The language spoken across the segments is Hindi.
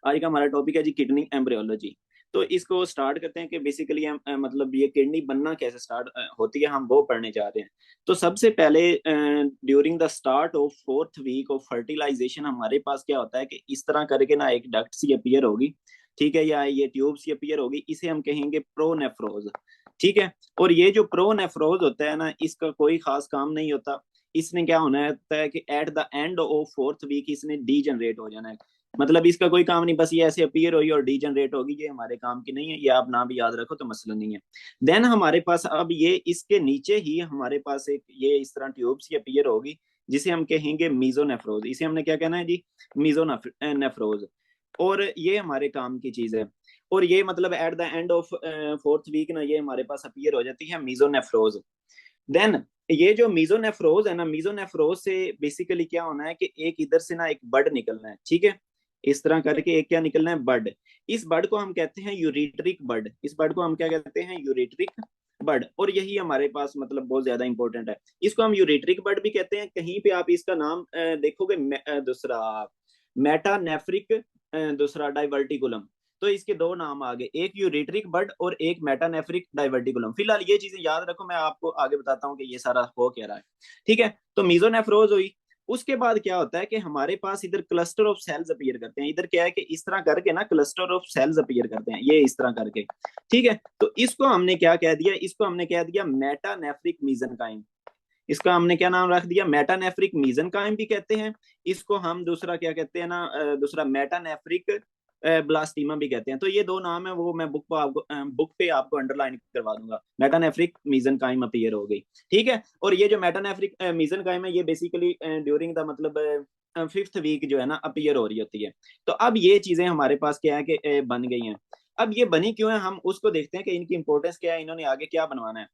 आज का हमारा टॉपिक है जी किडनी एम्ब्रियोलॉजी। तो इसको स्टार्ट करते हैं कि बेसिकली हम मतलब ये किडनी बनना कैसे स्टार्ट होती है, हम वो पढ़ने जा रहे हैं। तो सबसे पहले during the start of 4th week of fertilisation हमारे पास क्या होता है कि इस तरह करके ना एक डक्ट सी अपीयर होगी, ठीक है, या ये ट्यूब सी अपीयर होगी, इसे हम कहेंगे प्रोनेफ्रोज। ठीक है। और ये जो प्रोनेफ्रोज होता है ना, इसका कोई खास काम नहीं होता। इसने क्या होना होता है कि at the end of 4th week इसने डीजनरेट हो जाना है। मतलब इसका कोई काम नहीं, बस ये ऐसे अपीयर हुई और डीजनरेट होगी, ये हमारे काम की नहीं है, ये आप ना भी याद रखो तो मसला नहीं है। देन हमारे पास अब ये इसके नीचे ही हमारे पास एक ये इस तरह ट्यूब सी अपीयर होगी, जिसे हम कहेंगे मीजोनेफ्रोज। इसे हमने क्या कहना है जी, मीजोनेफ्रोज। और ये हमारे काम की चीज है। और ये मतलब at the end of 4th week ना ये हमारे पास अपीयर हो जाती है मीजोनेफ्रोज। देन ये जो मीजोनेफ्रोज है ना, मीजोनेफ्रोज से बेसिकली क्या होना है कि एक इधर से ना एक बड निकलना है, ठीक है। इस तरह करके एक क्या निकलना है, बड। इस बड को हम कहते हैं यूरिट्रिक बड। इस बड को हम क्या कहते हैं, यूरिट्रिक बड। और यही हमारे पास मतलब बहुत ज्यादा इंपॉर्टेंट है। इसको हम यूरिट्रिक बड भी कहते हैं। कहीं पे आप इसका नाम देखोगे दूसरा मेटानेफ्रिक, दूसरा डाइवर्टिकुलम। तो इसके दो नाम आ गए, एक यूरेट्रिक बड और एक मेटानेफ्रिक डाइवर्टिकुलम। फिलहाल ये चीजें याद रखो, मैं आपको आगे बताता हूँ कि ये सारा हो क्या रहा है। ठीक है। तो मीजोनेफ्रोज हुई। उसके बाद क्या होता है कि हमारे पास इधर क्लस्टर ऑफ सेल्स अपीयर करते हैं। इधर क्या है कि इस तरह करके ना क्लस्टर ऑफ सेल्स अपीयर करते हैं, ये इस तरह करके। ठीक है। तो इसको हमने क्या कह दिया, इसको हमने कह दिया मेटानेफ्रिक मीजनकाइम। इसका हमने क्या नाम रख दिया, मेटानेफ्रिक मीजनकाइम भी कहते हैं। इसको हम दूसरा क्या कहते हैं ना, दूसरा मेटानेफ्रिक ब्लास्टीमा भी कहते हैं। तो ये दो नाम है, वो मैं बुक पे आपको अंडरलाइन करवा दूंगा। मेटानेफ्रिक मीजनकाइम अपीयर हो गई। ठीक है। और ये जो मेटानेफ्रिक मीजनकाइम है, ये बेसिकली ड्यूरिंग द मतलब 5th वीक जो है ना अपीयर हो रही होती है। तो अब ये चीजें हमारे पास क्या है कि बन गई हैं। अब ये बनी क्यों है, हम उसको देखते हैं कि इनकी इंपॉर्टेंस क्या है, इन्होंने आगे क्या बनवाना है।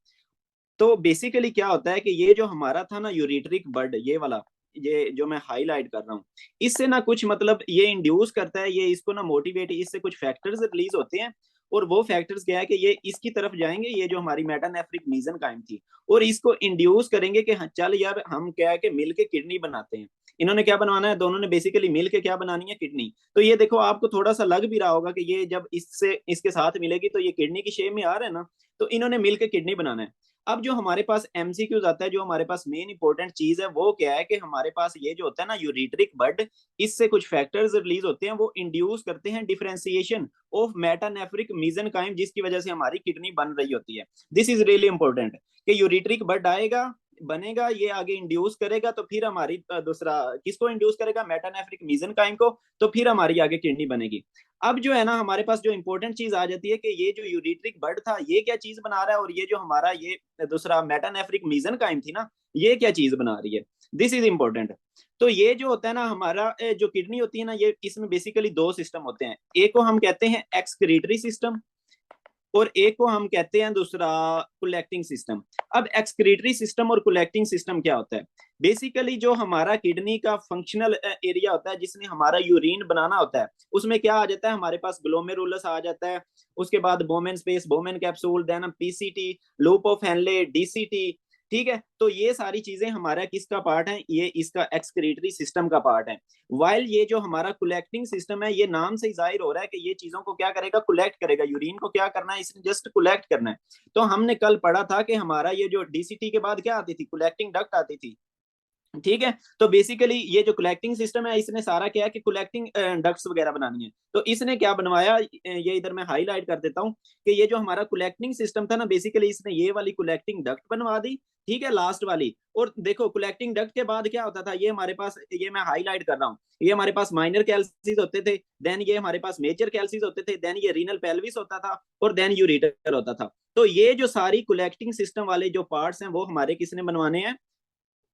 तो बेसिकली क्या होता है कि ये जो हमारा था ना यूरिट्रिक बर्ड, ये वाला, ये जो मैं हाईलाइट कर रहा हूँ, इससे ना कुछ मतलब ये इंड्यूस करता है, ये इसको ना मोटिवेट, इससे कुछ फैक्टर्स रिलीज होते हैं। और वो फैक्टर्स क्या है कि ये इसकी तरफ जाएंगे, ये जो हमारी मेटानेफ्रिक मीजन कायम थी, और इसको इंड्यूस करेंगे कि हाँ, चल यार हम क्या है कि मिल के किडनी बनाते हैं। इन्होंने क्या बनवाना है, दोनों ने बेसिकली मिल के क्या बनानी है, किडनी। तो ये देखो आपको थोड़ा सा लग भी रहा होगा कि ये जब इससे इसके साथ मिलेगी तो ये किडनी की शेप में आ रहा है ना। तो इन्होंने मिलकर किडनी बनाना है। अब जो हमारे पास एमसीक्यूज आता है, जो हमारे पास मेन इंपॉर्टेंट चीज है, वो क्या है कि हमारे पास ये जो होता है ना यूरिट्रिक बड, इससे कुछ फैक्टर्स रिलीज होते हैं, वो इंड्यूस करते हैं डिफरेंशिएशन ऑफ मेटानेफ्रिक मीजनकाइम, जिसकी वजह से हमारी किडनी बन रही होती है। दिस इज रियली इंपॉर्टेंट कि यूरिट्रिक बड आएगा, बनेगा, ये आगे इंड्यूस करेगा, तो फिर हमारी दूसरा किसको इंड्यूस करेगा, मेटानेफ्रिक मीजनकाइम को। तो फिर हमारी आगे किडनी बनेगी। अब जो है ना हमारे पास जो इंपॉर्टेंट चीज आ जाती है कि ये जो यूरिट्रिक बड था, ये क्या चीज बना रहा है, और ये जो हमारा ये दूसरा मेटानेफ्रिक मीजन काइम थी ना, ये क्या चीज बना रही है। This is important. तो ये जो होता है ना हमारा जो किडनी होती है ना, ये इसमें बेसिकली दो सिस्टम होते हैं। एक को हम कहते हैं एक्सक्रीटरी सिस्टम, और एक को हम कहते हैं दूसरा कलेक्टिंग सिस्टम। अब एक्सक्रीटरी सिस्टम और कलेक्टिंग सिस्टम क्या होता है, बेसिकली जो हमारा किडनी का फंक्शनल एरिया होता है, जिसने हमारा यूरिन बनाना होता है, उसमें क्या आ जाता है, हमारे पास ग्लोमेरुलस आ जाता है। उसके बाद Bowman space, Bowman capsule, then हम PCT, loop of Henle, DCT. ठीक है। तो ये सारी चीजें हमारा किसका पार्ट है, ये इसका एक्सक्रीटरी सिस्टम का पार्ट है। वाइल ये जो हमारा कलेक्टिंग सिस्टम है, ये नाम से ही जाहिर हो रहा है कि ये चीजों को क्या करेगा, कलेक्ट करेगा। यूरिन को क्या करना है, इसने जस्ट कलेक्ट करना है। तो हमने कल पढ़ा था कि हमारा ये जो डीसीटी के बाद क्या आती थी, कलेक्टिंग डक्ट आती थी। ठीक है। तो बेसिकली ये जो कलेक्टिंग सिस्टम है, इसने सारा क्या है कि कलेक्टिंग डक्ट्स वगैरह बनानी है। तो इसने क्या बनवाया, ये इधर मैं हाईलाइट कर देता हूँ कि ये जो हमारा कलेक्टिंग सिस्टम था ना, बेसिकली इसने ये वाली कलेक्टिंग डक्ट बनवा दी। ठीक है, लास्ट वाली। और देखो कलेक्टिंग डक्ट के बाद क्या होता था, ये हमारे पास, ये मैं हाईलाइट कर रहा हूँ, ये हमारे पास माइनर कैल्सीज होते थे, देन ये हमारे पास मेजर कैल्सीज होते थे, देन ये रीनल पेल्विस होता था, और देन यूरेटर होता था। तो ये जो सारी कलेक्टिंग सिस्टम वाले जो पार्ट्स हैं, वो हमारे किसने बनवाने हैं,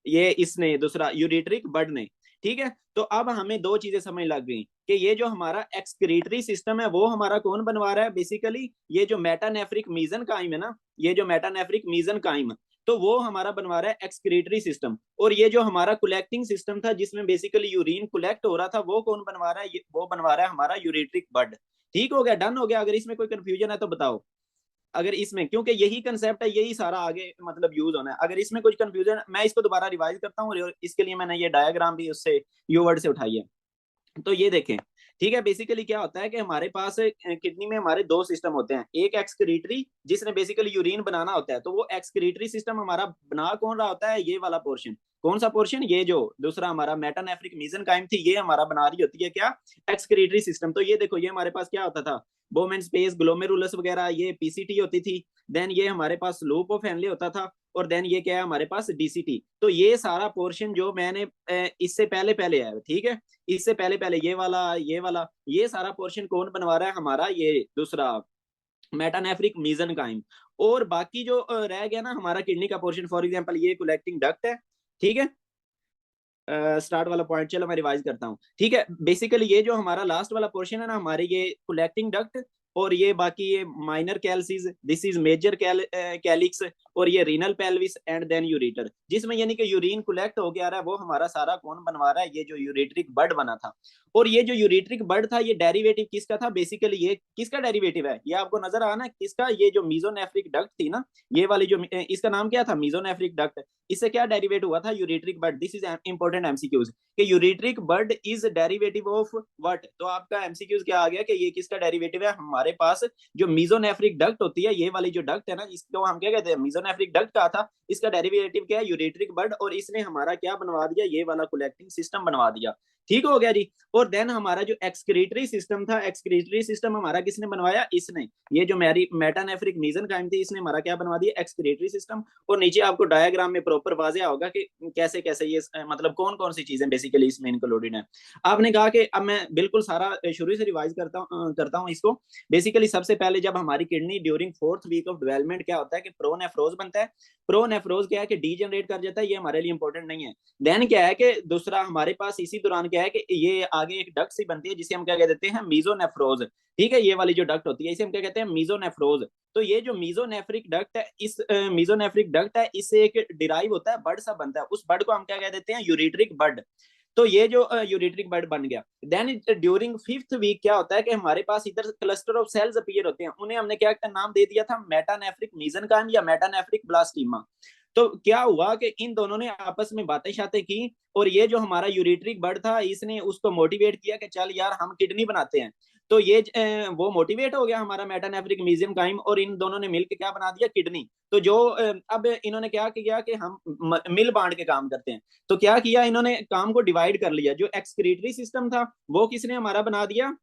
ये इसने दूसरा यूरिट्रिक बर्ड ने। ठीक है। तो अब हमें दो चीजें समझ लग गई कि ये जो हमारा एक्सक्रीटरी सिस्टम है, वो हमारा कौन बनवा रहा है, बेसिकली ये जो मेटानेफ्रिक मीजन काइम है ना, ये जो मेटानेफ्रिक मीजन काइम, तो वो हमारा बनवा रहा है एक्सक्रीटरी सिस्टम। और ये जो हमारा कलेक्टिंग सिस्टम था, जिसमें बेसिकली यूरिन कलेक्ट हो रहा था, वो कौन बनवा रहा है, वो बनवा रहा है हमारा यूरिट्रिक बर्ड। ठीक हो गया, डन हो गया। अगर इसमें कोई कंफ्यूजन है तो बताओ। अगर इसमें, क्योंकि यही कंसेप्ट है, यही सारा आगे मतलब यूज होना है। अगर इसमें कुछ कंफ्यूजन, मैं इसको दोबारा रिवाइज करता हूँ, और इसके लिए मैंने ये डायग्राम भी उससे यूवर्ड से उठाई है। तो ये देखें। ठीक है। बेसिकली क्या होता है कि हमारे पास किडनी में हमारे दो सिस्टम होते हैं, एक एक्सक्रीटरी जिसने बेसिकली यूरिन बनाना होता है, तो वो एक्सक्रीटरी सिस्टम हमारा बना कौन रहा होता है, ये वाला पोर्शन। कौन सा पोर्शन, ये जो दूसरा हमारा मेटानेफ्रिक मीजनकाइम थी, ये हमारा बना रही होती है क्या, एक्सक्रीटरी सिस्टम। तो ये देखो, ये हमारे पास क्या होता था, बोमेन स्पेस, ग्लोमेरुलस वगैरह, ये पीसीटी होती थी। देन ये हमारे पास लूप ऑफ हेनले होता था, और देन ये क्या है हमारे पास, डीसीटी। तो ये सारा पोर्शन जो मैंने इससे पहले पहले है, ठीक है, इससे पहले पहले ये वाला ये सारा पोर्शन कौन बनवा रहा है हमारा, ये दूसरा मेटानेफ्रिक मीजनकाइम। और बाकी जो रह गया ना हमारा किडनी का पोर्शन, फॉर एग्जांपल ये कलेक्टिंग डक्ट है, ठीक है। स्टार्ट वाला पॉइंट चलो मैं रिवाइज करता हूँ, ठीक है। बेसिकली ये जो हमारा लास्ट वाला पोर्शन है ना हमारे, ये कलेक्टिंग डक्ट, और ये बाकी ये minor calyces, this is major calyx, और ये renal pelvis and then ureter, जिसमें यानी कि यूरिन कलेक्ट हो गया रहा है, वो हमारा सारा कौन बनवा रहा है, ये जो यूरेट्रिक बड बना था। और ये जो यूरेट्रिक बड था, ये डेरिवेटिव किसका था, बेसिकली ये किसका डेरिवेटिव है, ये आपको नजर आना किसका, ये जो मीजोनेफ्रिक डक्ट थी ना, ये वाली जो इसका नाम क्या था, मीजोनेफ्रिक डक्ट। इससे क्या डेरिवेट हुआ था, ureteric bud. This is important MCQs, कि ureteric bud is derivative of what. तो आपका एमसीक्यूज क्या आ गया कि ये किसका डेरिवेटिव है, हमारे पास जो मीजोनेफ्रिक डक्ट होती है, ये वाली जो डक्ट है ना, इसको हम क्या कहते हैं, मीजोनेफ्रिक डक्ट का था, इसका डेरिवेटिव क्या है, यूरेट्रिक बड। और इसने हमारा क्या बनवा दिया, ये वाला कलेक्टिंग सिस्टम बनवा दिया। ठीक हो गया जी। और देन हमारा जो एक्सक्रीटरी सिस्टम था, एक्सक्रीटरी सिस्टम हमारा किसने बनवाया, इसने, ये जो मेरी मेटानेफ्रिक मीजनकाइम थी, इसने हमारा क्या बनवा दिया, एक्सक्रीटरी सिस्टम। और नीचे आपको डायग्राम में प्रॉपर वाज़ेह होगा कि कैसे कैसे ये मतलब कौन कौन सी चीजें बेसिकली इसमें इंक्लूडेड है। आपने कहा कि अब मैं बिल्कुल सारा शुरू से रिवाइज करता हूँ इसको। बेसिकली सबसे पहले जब हमारी kidney during 4th week of development क्या होता है कि प्रोनेफ्रोज बनता है। प्रोनेफ्रोज क्या है कि डीजनरेट कर जाता है, ये हमारे लिए इंपॉर्टेंट नहीं है। देन क्या है कि दूसरा हमारे पास इसी दौरान क्या है कि ये आगे एक डक्ट सी बनती है, जिसे हम क्या कह देते हैं, मीजोनेफ्रोज। ठीक है, ये वाली जो डक्ट होती है इसे हम क्या कहते हैं, मीजोनेफ्रोज। तो ये जो मीजोनेफ्रिक डक्ट है, इस मीजोनेफ्रिक डक्ट है, इससे एक डिराइव होता है, बड सा बनता है, उस बड को हम क्या कह देते हैं, यूरेट्रिक बड। तो ये जो यूरेट्रिक बड बन गया। देन ड्यूरिंग 5th वीक क्या होता है कि हमारे पास इधर क्लस्टर ऑफ सेल्स अपीयर होते हैं, उन्हें हमने क्या नाम दे दिया था, मेटानेफ्रिक मीजनकाइम या मेटानेफ्रिक ब्लास्टीमा। तो क्या हुआ कि इन दोनों ने आपस में बातें शातें की, और ये जो हमारा यूरेट्रिक बड था, इसने उसको मोटिवेट किया कि चल यार हम किडनी बनाते हैं। तो ये वो मोटिवेट हो गया हमारा मेटानेफ्रिक मीजनकाइम, और इन दोनों ने मिलकर क्या बना दिया, किडनी। तो जो अब इन्होंने क्या किया कि हम मिल बांट के काम करते हैं। तो क्या किया इन्होंने, काम को डिवाइड कर लिया। जो एक्सक्रीटरी सिस्टम था वो किसने हमारा बना दिया,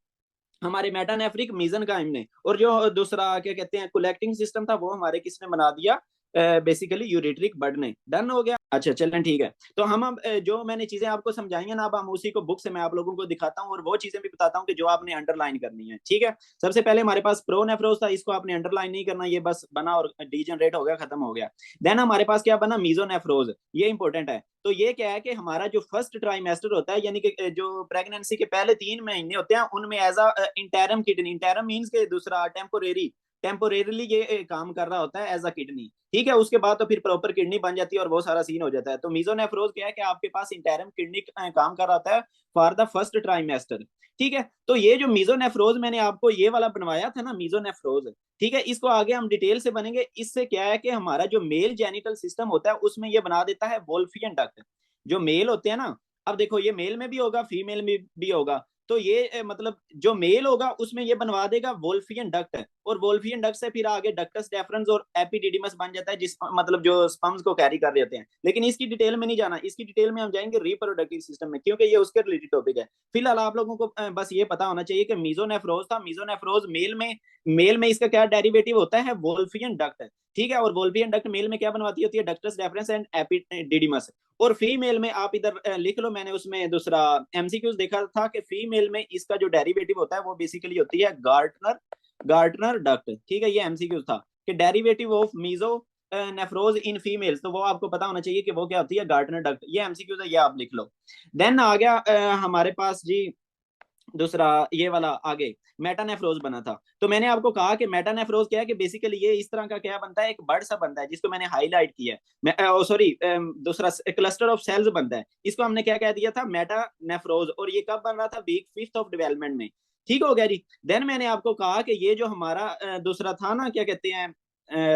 हमारे मेटानेफ्रिक मीजनकाइम ने। और जो दूसरा क्या कहते हैं कलेक्टिंग सिस्टम था, वो हमारे किसने बना दिया, बेसिकली यूरेट्रिक बड ने। डन हो गया। अच्छा चलें ठीक है। तो हम अब जो मैंने चीजें आपको समझाई हैं ना, अब हम उसी को बुक से मैं आप लोगों को दिखाता हूँ, और वो चीजें भी बताता हूँ कि जो आपने अंडरलाइन करनी है। ठीक है, सबसे पहले हमारे पास प्रोनेफ्रोज था, इसको आपने अंडरलाइन नहीं करना, ये बस बना और डीजनरेट हो गया, खत्म हो गया। देन हमारे पास क्या बना, मीजोनेफ्रोज, ये इंपॉर्टेंट है। तो ये क्या है कि हमारा जो फर्स्ट ट्राइमेस्टर होता है, यानी कि जो प्रेगनेंसी के पहले 3 महीने होते हैं, उनमें as a interim kidney, interim means के दूसरा टेम्पोरेरी, टेम्पोरेरली ये काम कर रहा होता है एज अ किडनी। ठीक है, उसके बाद तो फिर प्रॉपर किडनी बन जाती है और वो सारा सीन हो जाता है। तो मीजोनेफ्रोज क्या है कि आपके पास इंटरम किडनी काम कर रहा होता है फॉर द फर्स्ट ट्राइमेस्टर। ठीक है, तो ये जो मीजोनेफ्रोज मैंने आपको ये वाला बनवाया था ना, मीजोनेफ्रोज, ठीक है, इसको आगे हम डिटेल से बनेंगे। इससे क्या है कि हमारा जो मेल जेनिटल सिस्टम होता है, उसमें ये बना देता है वोल्फियन डक्ट। जो मेल होते हैं ना, अब देखो ये मेल में भी होगा, फीमेल में भी होगा। तो ये मतलब जो मेल होगा उसमें ये बनवा देगा वोल्फियन डक्ट है, और वोल्फियन डक्ट से फिर आगे डक्टस डेफरेंस और एपिडिडिमस बन जाता है, जिस मतलब जो स्पर्म्स को कैरी कर रहे होते हैं। लेकिन इसकी डिटेल में नहीं जाना, इसकी डिटेल में हम जाएंगे रिप्रोडक्टिव सिस्टम में, क्योंकि ये उसके रिलेटेड टॉपिक है। फिलहाल आप लोगों को बस ये पता होना चाहिए कि मीजोनेफ्रोज था, मीजोनेफ्रोज मेल में इसका क्या डेरिवेटिव होता है, वोल्फियन डक्ट। ठीक है, और वोल्फियन डक्ट मेल में क्या बनवाती होती है, डक्टस डेफरेंस एंड एपिडिडिमस। और फीमेल में आप इधर लिख लो, मैंने उसमें दूसरा एमसीक्यूज देखा था कि फीमेल में इसका जो डेरिवेटिव होता है वो बेसिकली होती है गार्टनर, गार्टनर डक्ट। ठीक है, ये एमसीक्यूज था कि derivative of mesonephros in females, तो वो आपको पता होना चाहिए कि वो क्या होती है, गार्टनर डक्ट। ये एमसीक्यूज है, ये आप लिख लो। देन आ गया हमारे पास जी दूसरा ये वाला आगे, मेटानेफ्रोज बना था। तो मैंने आपको कहा कि मेटानेफ्रोज क्या है कि बेसिकली ये इस तरह का क्या बनता है, एक बर्ड सा बनता है, जिसको मैंने हाईलाइट किया है, सॉरी दूसरा क्लस्टर ऑफ सेल्स बनता है, इसको हमने क्या कह दिया था, मेटानेफ्रोज। और ये कब बन रहा था, वीक 5th ऑफ डेवलपमेंट में। ठीक हो गया जी। देन मैंने आपको कहा कि ये जो हमारा दूसरा था ना, क्या कहते हैं,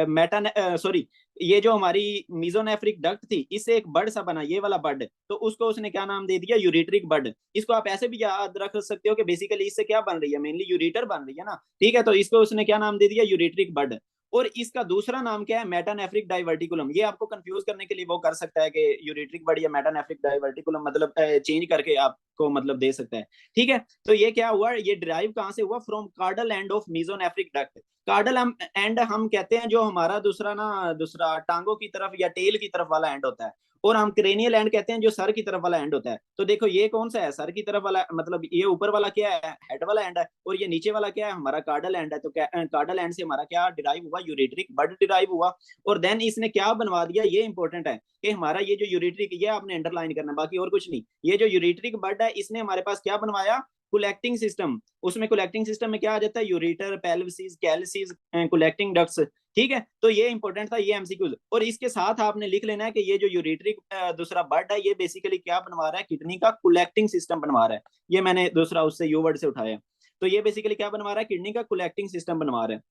मेटा सॉरी ये जो हमारी मीजोनेफ्रिक डक्ट थी, इससे एक बर्ड सा बना, ये वाला बर्ड, तो उसको उसने क्या नाम दे दिया, यूरेट्रिक बर्ड। इसको आप ऐसे भी याद रख सकते हो कि बेसिकली इससे क्या बन रही है, मेनली यूरेटर बन रही है ना, ठीक है, तो इसको उसने क्या नाम दे दिया, यूरेट्रिक बर्ड। और इसका दूसरा नाम क्या है, मेटानेफ्रिक डाइवर्टिकुलम। ये आपको कंफ्यूज करने के लिए वो कर सकता है कि यूरेट्रिक बर्ड या मेटानेफ्रिक डाइवर्टिकुलम मतलब चेंज करके आपको मतलब दे सकता है, ठीक है। तो ये क्या हुआ, ये ड्राइव कहां से हुआ, from caudal end of mesonephric duct. Caudal हम एंड हम कहते हैं जो हमारा दूसरा ना, दूसरा टांगों की तरफ या टेल की तरफ वाला एंड होता है, और हम क्रेनियल एंड कहते हैं जो सर की तरफ वाला एंड होता है। तो देखो ये कौन सा है, सर की तरफ वाला, मतलब ये ऊपर वाला क्या है, हेड वाला एंड है, और ये नीचे वाला क्या है, हमारा कार्डल एंड है। तो कार्डल एंड से हमारा क्या डिराइव हुआ, यूरेट्रिक बर्ड डिराइव हुआ। और देन इसने क्या बनवा दिया, ये इंपॉर्टेंट है कि हमारा ये जो यूरेट्रिक, ये आपने अंडरलाइन करना, बाकी और कुछ नहीं। ये जो यूरेट्रिक बर्ड है, इसने हमारे पास क्या बनवाया, कलेक्टिंग सिस्टम। उसमें कलेक्टिंग सिस्टम में क्या आ जाता है, यूरेटर, पेल्विस, कैलिसिस, कलेक्टिंग डक्ट्स, ठीक है। तो ये इंपॉर्टेंट था, ये एमसीक्यूज। और इसके साथ आपने लिख लेना है कि ये जो यूरेट्रिक दूसरा बर्ड है, ये बेसिकली क्या बनवा रहा है, किडनी का कलेक्टिंग सिस्टम बनवा रहा है। ये मैंने दूसरा उससे यू वर्ड से उठाया। तो ये बेसिकली क्या बनवा रहा है, किडनी का कलेक्टिंग सिस्टम बनवा रहा है।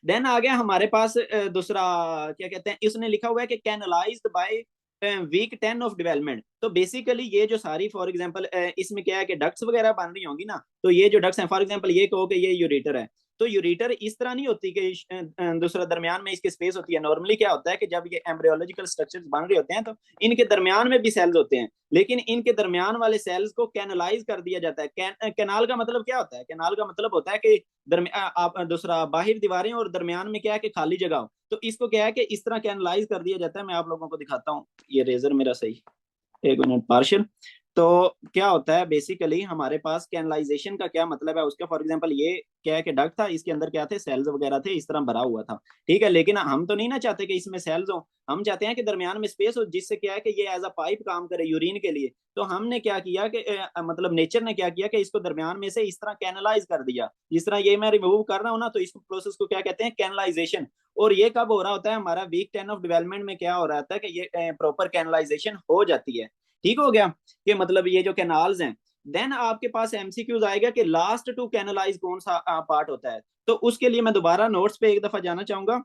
देन आ गया हमारे पास दूसरा, क्या कहते हैं, इसने लिखा हुआ है कि कैनलाइज्ड बाय वीक 10 ऑफ डेवलपमेंट। तो बेसिकली ये जो सारी, फॉर एग्जांपल इसमें क्या है कि डक्ट्स वगैरह बन रही होंगी ना, तो ये जो डक्ट्स हैं, फॉर एग्जांपल ये कहो कि ये यूरेटर है, तो यूरेटर इस तरह नहीं होती कि दूसरा दरमियान में इसके स्पेस होती है। नॉर्मली क्या होता है कि जब ये एम्ब्रियोलॉजिकल स्ट्रक्चर्स बन रहे होते हैं, तो इनके दरमियान में भी सेल्स होते हैं, लेकिन इनके दरमियान वाले सेल्स को कैनलाइज कर दिया जाता है। कैनाल का मतलब क्या होता है, कैनाल का मतलब होता है कि आप दूसरा बाहर दीवारें और दरमियान में क्या है कि खाली जगह हो, तो इसको क्या है कि इस तरह कैनलाइज कर दिया जाता है। मैं आप लोगों को दिखाता हूँ, ये रेजर मेरा सही, एक मिनट, पार्शियल। तो क्या होता है बेसिकली, हमारे पास कैनलाइजेशन का क्या मतलब है उसका, फॉर एग्जांपल ये क्या है कि डक्ट था, इसके अंदर क्या थे, सेल्स वगैरह थे, इस तरह भरा हुआ था, ठीक है। लेकिन हम तो नहीं ना चाहते कि इसमें सेल्स हो, हम चाहते हैं कि दरमियान में स्पेस हो, जिससे क्या है कि ये एज अ पाइप काम करे यूरिन के लिए। तो हमने क्या किया कि मतलब नेचर ने क्या किया कि इसको दरमियान में से इस तरह कैनलाइज कर दिया। जिस तरह ये मैं रिमूव कर रहा हूँ ना, तो इस प्रोसेस को क्या कहते हैं, कैनलाइजेशन। और ये कब हो रहा होता है, हमारा वीक 10 ऑफ डेवलपमेंट में क्या हो रहा था कि ये प्रॉपर कैनलाइजेशन हो जाती है, ठीक हो गया। कि मतलब ये जो कैनाल्स हैं। देन आपके पास एमसीक्यूज आएगा कि लास्ट टू कैनलाइज कौन सा पार्ट होता है। तो उसके लिए मैं दोबारा नोट्स पे एक दफा जाना चाहूंगा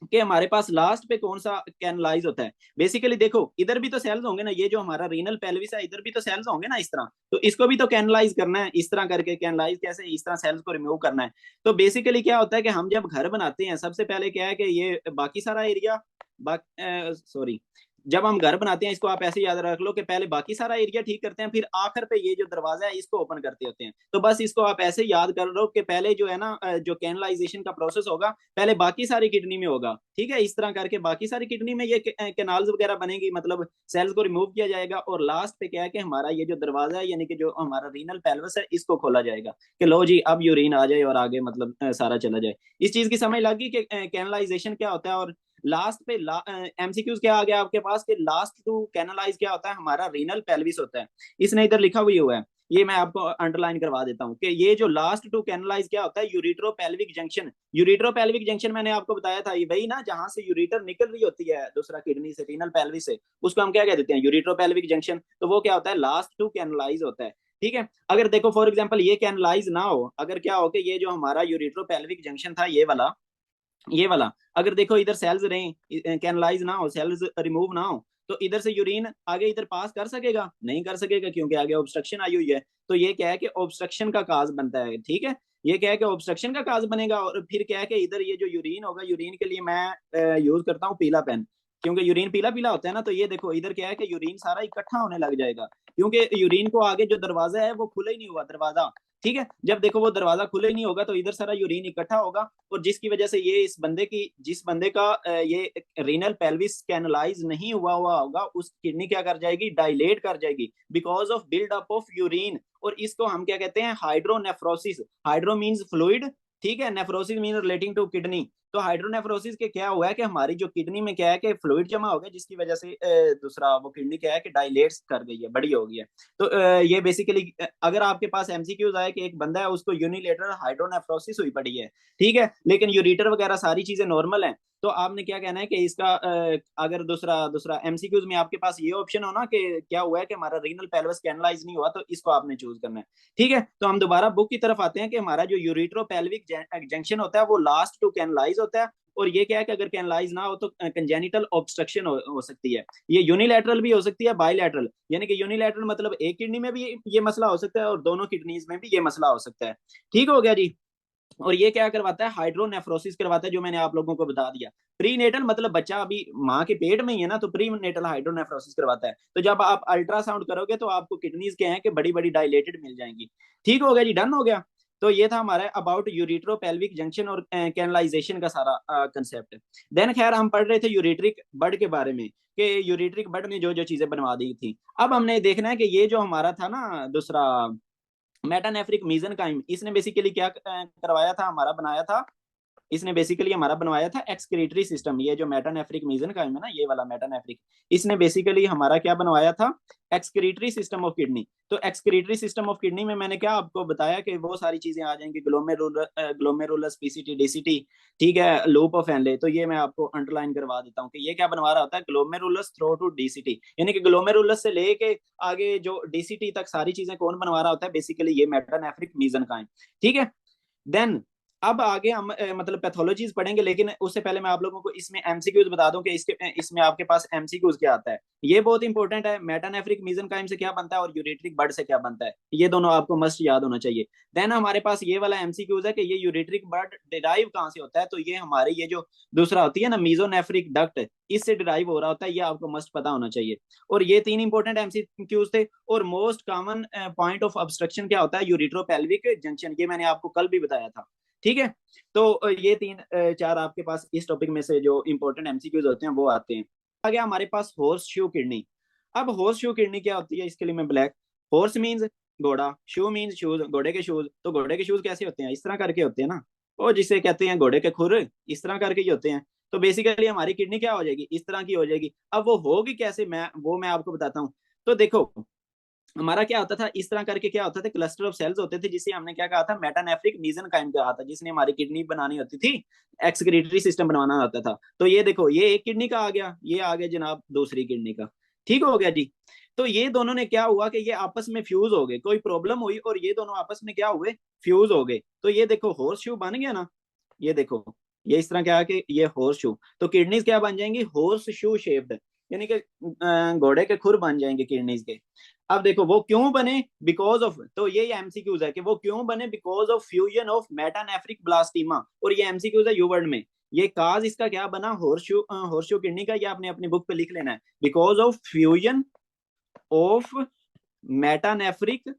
कि हमारे पास लास्ट पे कौन सा कैनलाइज होता है। बेसिकली देखो, इधर भी तो सेल्स होंगे ना, ये जो हमारा रीनल पेल्विस है, इधर भी तो सेल्स होंगे ना इस तरह, तो इसको भी तो कैनलाइज करना है इस तरह करके। कैनलाइज कैसे, इस तरह सेल्स को रिमूव करना है। तो बेसिकली क्या होता है कि हम जब घर बनाते हैं, सबसे पहले क्या है कि ये बाकी सारा एरिया, सॉरी, जब हम घर बनाते हैं, इसको आप ऐसे याद रख लो कि पहले बाकी सारा एरिया ठीक करते हैं, फिर आखिर पे ये जो दरवाजा है इसको ओपन करते होते हैं। तो बस इसको आप ऐसे याद कर लो कि पहले जो है ना, जो कैनलाइजेशन का प्रोसेस होगा, पहले बाकी सारी किडनी में होगा, ठीक है। इस तरह करके बाकी सारी किडनी में ये कैनाल्स वगैरह बनेगी, मतलब सेल्स को रिमूव किया जाएगा, और लास्ट पे क्या है कि हमारा ये जो दरवाजा है, यानी कि जो हमारा रीनल पेल्विस है, इसको खोला जाएगा कि लो जी अब यूरिन आ जाए और आगे मतलब सारा चला जाए। इस चीज की समझ लगी कि कैनलाइजेशन क्या होता है। और लास्ट पे एमसीक्यूज क्या आ गया आपके पास कि लास्ट टू कैनालाइज क्या होता है, हमारा रीनल पेल्विस होता है। इसने इधर लिखा हुआ है, ये मैं आपको अंडरलाइन करवा देता हूँ कि ये जो लास्ट टू कैनालाइज क्या होता है, यूरिट्रो पेल्विक जंक्शन। यूरिट्रो पेल्विक जंक्शन मैंने आपको बताया था, ये वही ना जहां से यूरिटर निकल रही होती है दूसरा किडनी से, रीनल पेल्विस से, उसको हम क्या कह देते हैं, यूरिट्रो पेल्विक जंक्शन। तो वो क्या होता है, लास्ट टू कैनालाइज होता है, ठीक है। अगर देखो फॉर एग्जाम्पल ये कैनालाइज ना हो, अगर क्या हो कि ये जो हमारा यूरिट्रो पेल्विक जंक्शन था, ये वाला अगर देखो इधर सेल्स रहे, कैनलाइज ना हो, सेल्स रिमूव ना हो, तो इधर से यूरिन आगे इधर पास कर सकेगा, नहीं कर सकेगा, क्योंकि आगे ऑब्स्ट्रक्शन आई हुई है। तो ये क्या है कि ऑब्स्ट्रक्शन का काज बनता है, ठीक है। ये क्या है कि ऑब्स्ट्रक्शन का काज बनेगा। और फिर क्या है कि इधर ये जो यूरिन होगा, यूरिन के लिए मैं यूज करता हूँ पीला पेन, क्योंकि यूरिन पीला पीला होता है ना। तो ये देखो इधर क्या है कि यूरिन सारा इकट्ठा होने लग जाएगा, क्योंकि यूरिन को आगे जो दरवाजा है वो खुला ही नहीं हुआ दरवाजा, ठीक है। जब देखो वो दरवाजा खुले नहीं होगा, तो इधर सारा यूरिन इकट्ठा होगा, और जिसकी वजह से ये जिस बंदे का ये रीनल पेल्विस कैनलाइज नहीं हुआ हुआ होगा, उस किडनी क्या कर जाएगी, डायलेट कर जाएगी, because of build up of urine. और इसको हम क्या कहते हैं, हाइड्रोनेफ्रोसिस। हाइड्रो मीन्स फ्लूइड, ठीक है, nephrosis mean relating to kidney. तो हाइड्रोनेफ्रोसिस के क्या हुआ है कि हमारी जो किडनी में क्या है कि फ्लूइड जमा हो गया, जिसकी वजह से दूसरा वो किडनी क्या है कि डायलेट्स कर गई है, बड़ी हो गई है। तो ये बेसिकली अगर आपके पास एमसीक्यूज आए कि एक बंदा है उसको यूनिलेटरल हाइड्रोनेफ्रोसिस हुई पड़ी है, ठीक है, लेकिन यूरिटर वगैरह सारी चीजें नॉर्मल है, तो आपने क्या कहना है कि इसका अगर दूसरा दूसरा एमसीक्यूज में आपके पास ये ऑप्शन हो ना कि क्या हुआ है कि हमारा रीनल पेल्विस कैनलाइज नहीं हुआ, तो इसको आपने चूज करना है, ठीक है। तो हम दोबारा बुक की तरफ आते हैं कि हमारा जो यूरिट्रो पेल्विक जंक्शन होता है वो लास्ट टू कैनलाइज होता है, और ये क्या है कि अगर कैनलाइज ना हो तो कंजेनिटल ऑब्स्ट्रक्शन हो सकती है। ये यूनिलैटरल भी हो सकती है, बायलैटरल, यानी कि यूनिलैटरल मतलब एक किडनी में भी ये मसला हो सकता है और दोनों किडनीज में भी ये मसला हो सकता है। ठीक हो गया जी। और ये क्या करवाता है, हाइड्रोनेफ्रोसिस करवाता है, जो मैंने आप लोगों को बता दिया। प्री नेटल मतलब बच्चा अभी माँ के पेट में ही है ना, तो प्री नेटल हाइड्रोनेफ्रोसिस करवाता है। तो जब आप अल्ट्रासाउंड करोगे तो आपको किडनीज के हैं कि बड़ी बड़ी डायलेटेड मिल जाएंगी। ठीक हो गया जी, डन हो गया। तो ये था हमारा अबाउट यूरिट्रो पेल्विक जंक्शन और कैनलाइजेशन का सारा कंसेप्ट। देन खैर हम पढ़ रहे थे यूरिट्रिक बड के बारे में, कि यूरिट्रिक बड ने जो जो चीजें बनवा दी थी। अब हमने देखना है कि ये जो हमारा था ना दूसरा मेटानेफ्रिक मीजनकाइम, इसने बेसिकली क्या करवाया था, हमारा बनाया था, इसने बेसिकली हमारा बनवाया था एक्सक्रीटरी सिस्टम। ये जो मेटानेफ्रिक मीजनकाइम है ना, ये वाला मेटानेफ्रिक, इसने बेसिकली हमारा क्या बनवाया था, एक्सक्रीटरी सिस्टम ऑफ किडनी। तो एक्सक्रीटरी सिस्टम ऑफ किडनी में मैंने क्या आपको बताया कि वो सारी चीजें आ जाएंगी, ग्लोमेरुलस, पीसीटी, डीसीटी, ठीक है, लूप ऑफ एनले। तो ये मैं आपको अंडरलाइन करवा देता हूँ कि ये क्या बनवा रहा होता है, ग्लोमेरुलस थ्रो टू डीसीटी, यानी कि ग्लोमेरुलस से लेके आगे जो डीसीटी तक सारी चीजें कौन बनवा रहा होता है, बेसिकली ये मेटानेफ्रिक मीजनकाइम। ठीक है। देन अब आगे हम मतलब पैथोलॉजीज पढ़ेंगे, लेकिन उससे पहले मैं आप लोगों को इसमें एमसीक्यूज बता दूं कि इसमें आपके पास एमसीक्यूज क्या आता है। ये बहुत इंपॉर्टेंट है, मेटानेफ्रिक मीजनकाइम से क्या बनता है और यूरेट्रिक बड से क्या बनता है, ये दोनों आपको मस्ट याद होना चाहिए। देन हमारे पास ये वाला एमसीक्यूज है कि ये यूरेट्रिक बड डिराइव कहाँ से होता है, तो ये हमारे ये जो दूसरा होती है ना मीजोनेफ्रिक डक्ट, इससे डिराइव हो रहा होता है, ये आपको मस्ट पता होना चाहिए। और ये तीन इंपॉर्टेंट एमसीक्यूज थे। और most common point of obstruction क्या होता है, यूरिट्रोपेल्विक जंक्शन, ये मैंने आपको कल भी बताया था। ठीक है। तो ये तीन चार आपके पास इस टॉपिक में से जो इंपॉर्टेंट एमसीक्यूज होते हैं वो आते हैं। आ गया हमारे पास हॉर्स शू किडनी। अब हॉर्स शू किडनी क्या होती है, इसके लिए मैं ब्लैक, हॉर्स मीन्स घोड़ा, शू मीन्स शूज, घोड़े के शूज। तो घोड़े के शूज कैसे होते हैं, इस तरह करके होते हैं ना, और जिसे कहते हैं घोड़े के खुर, इस तरह करके ही होते हैं। तो बेसिकली हमारी किडनी क्या हो जाएगी, इस तरह की हो जाएगी। अब वो होगी कैसे, मैं आपको बताता हूँ। तो देखो हमारा क्या होता था, इस तरह करके क्या होता था, क्लस्टर ऑफ सेल्स होते थे, जिसे हमने क्या कहा था, मेटानेफ्रिक मीजनकाइम कहा था, जिसने हमारी किडनी बनानी होती थी, एक्सक्रीटरी सिस्टम बनवाना होता था। तो ये देखो, ये एक किडनी का आ गया, ये आ गया जनाब दूसरी किडनी का। ठीक हो गया जी। तो ये दोनों ने क्या हुआ कि ये आपस में फ्यूज हो गए, कोई प्रॉब्लम हुई और ये दोनों आपस में क्या हुए, फ्यूज हो गए। तो ये देखो हॉर्स शू बन गया ना, ये देखो, ये इस तरह क्या है कि ये हॉर्स शू, तो किडनीज क्या बन जाएंगी, हॉर्स शू शेप्ड, यानी कि घोड़े के खुर बन जाएंगे किडनीज के। अब देखो वो क्यों बने, बिकॉज ऑफ, तो ये एमसीक्यूज है कि वो क्यों बने, because of fusion of metanephric blastema. और ये एमसीक्यूज है यू वर्ड में। ये काज इसका क्या बना, हॉर्सशू किडनी का, ये आपने अपनी बुक पे लिख लेना है, because of fusion of metanephric